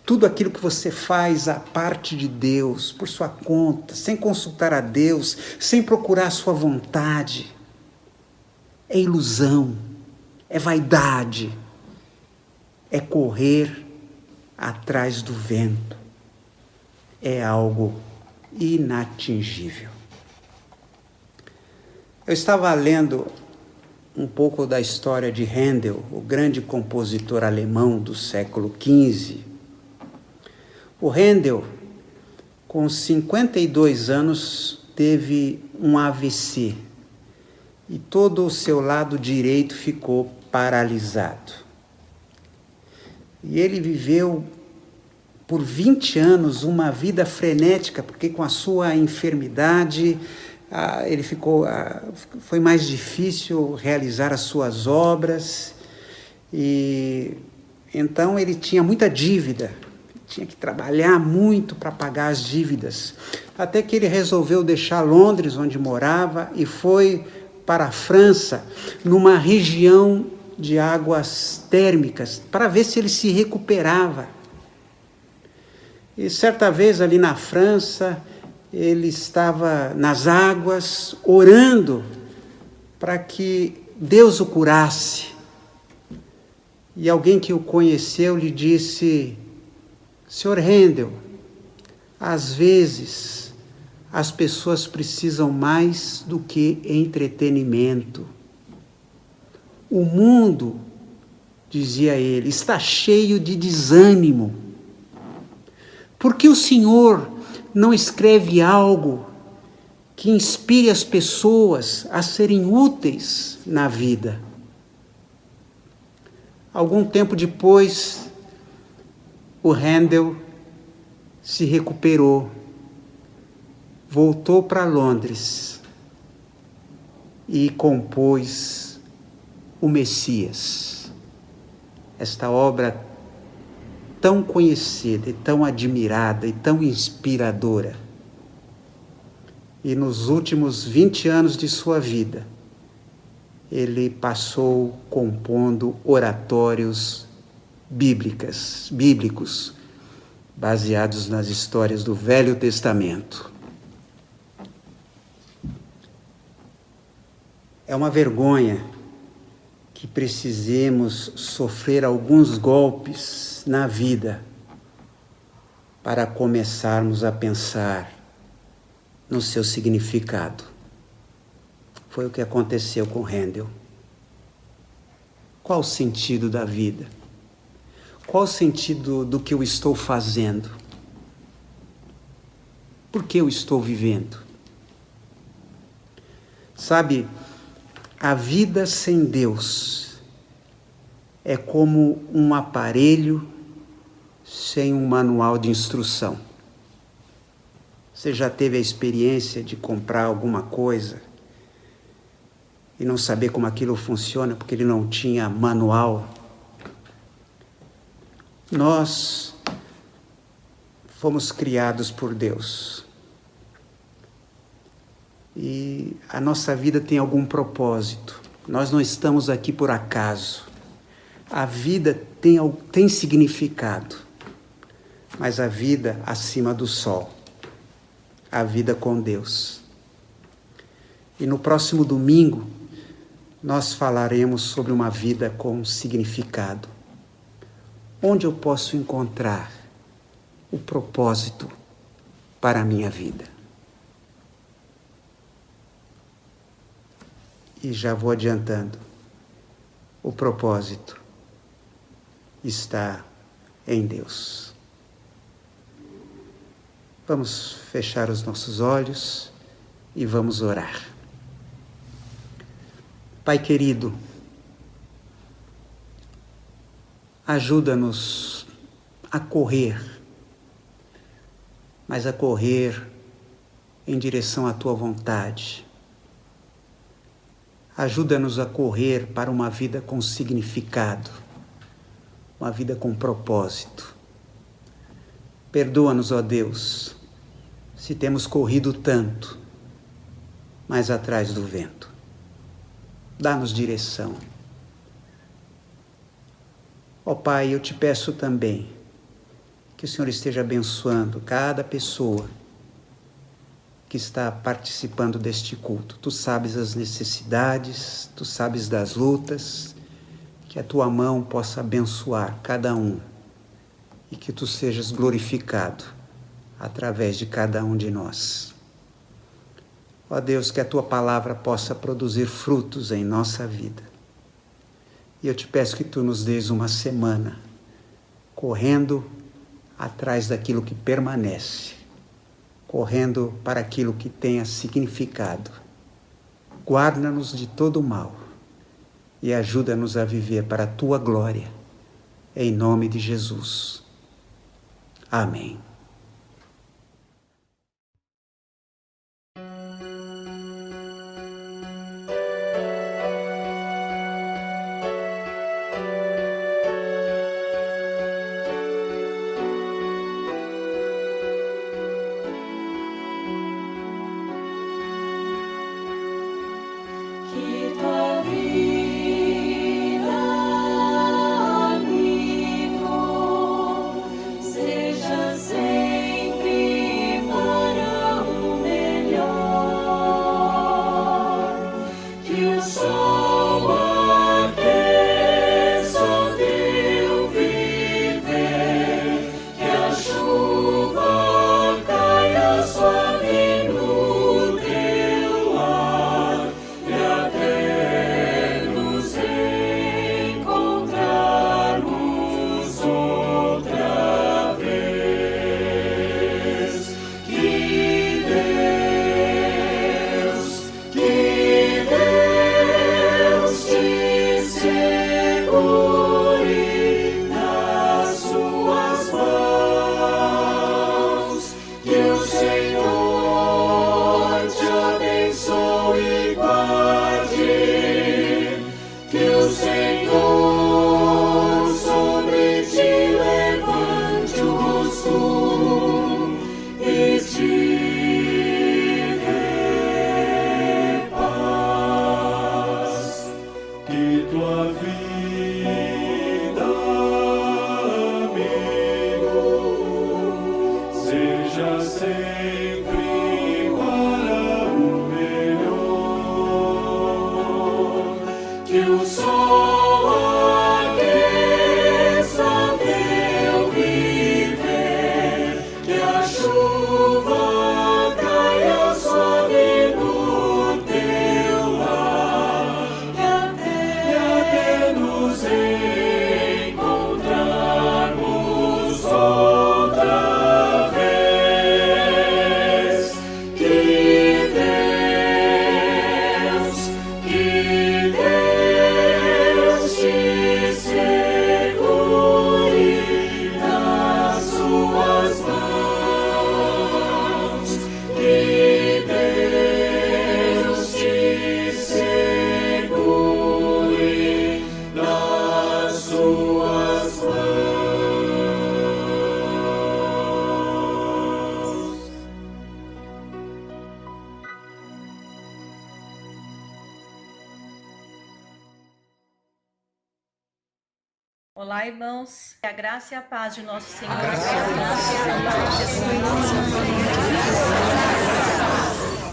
Tudo aquilo que você faz à parte de Deus, por sua conta, sem consultar a Deus, sem procurar a sua vontade, é ilusão, é vaidade, é correr atrás do vento, é algo inatingível. Eu estava lendo um pouco da história de Handel, o grande compositor alemão do século XV. O Handel, com 52 anos, teve um AVC e todo o seu lado direito ficou paralisado. E ele viveu por 20 anos uma vida frenética, porque com a sua enfermidade foi mais difícil realizar as suas obras, e então ele tinha muita dívida, tinha que trabalhar muito para pagar as dívidas, até que ele resolveu deixar Londres, onde morava, e foi para a França, numa região de águas térmicas, para ver se ele se recuperava. E certa vez ali na França, ele estava nas águas, orando para que Deus o curasse. E alguém que o conheceu lhe disse, Sr. Handel, às vezes as pessoas precisam mais do que entretenimento. O mundo, dizia ele, está cheio de desânimo. Por que o Senhor não escreve algo que inspire as pessoas a serem úteis na vida? Algum tempo depois, o Handel se recuperou, voltou para Londres e compôs o Messias, esta obra tão conhecida e tão admirada e tão inspiradora. E nos últimos 20 anos de sua vida, ele passou compondo oratórios bíblicos, baseados nas histórias do Velho Testamento. É uma vergonha que precisemos sofrer alguns golpes na vida para começarmos a pensar no seu significado. Foi o que aconteceu com Handel. Qual o sentido da vida? Qual o sentido do que eu estou fazendo? Por que eu estou vivendo? Sabe, a vida sem Deus é como um aparelho sem um manual de instrução. Você já teve a experiência de comprar alguma coisa e não saber como aquilo funciona porque ele não tinha manual? Nós fomos criados por Deus. E a nossa vida tem algum propósito. Nós não estamos aqui por acaso. A vida tem significado. Mas a vida acima do sol. A vida com Deus. E no próximo domingo, nós falaremos sobre uma vida com significado. Onde eu posso encontrar o propósito para a minha vida? E já vou adiantando, o propósito está em Deus. Vamos fechar os nossos olhos e vamos orar. Pai querido, ajuda-nos a correr, mas a correr em direção à Tua vontade. Ajuda-nos a correr para uma vida com significado, uma vida com propósito. Perdoa-nos, ó Deus, se temos corrido tanto, mas atrás do vento. Dá-nos direção. Ó Pai, eu te peço também que o Senhor esteja abençoando cada pessoa que está participando deste culto. Tu sabes as necessidades, tu sabes das lutas, que a tua mão possa abençoar cada um e que tu sejas glorificado através de cada um de nós. Ó Deus, que a tua palavra possa produzir frutos em nossa vida. E eu te peço que tu nos dês uma semana correndo atrás daquilo que permanece, correndo para aquilo que tenha significado. Guarda-nos de todo o mal e ajuda-nos a viver para a tua glória. Em nome de Jesus. Amém. Que tua vida, amigo, seja sempre para o melhor. Que o sol aqueça o teu viver, que a chuva caia suave no teu lar. E até nos encontrarmos outra vez. Que Deus o sol aqueça teu viver, que a chuva caia suave no teu lar, e até nos encontrarmos outra vez. Que Deus te segure nas suas mãos. Que Deus te segure nas suas mãos. Olá, irmãos. Que a graça e a paz de nosso Senhor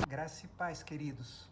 Graça e paz, queridos.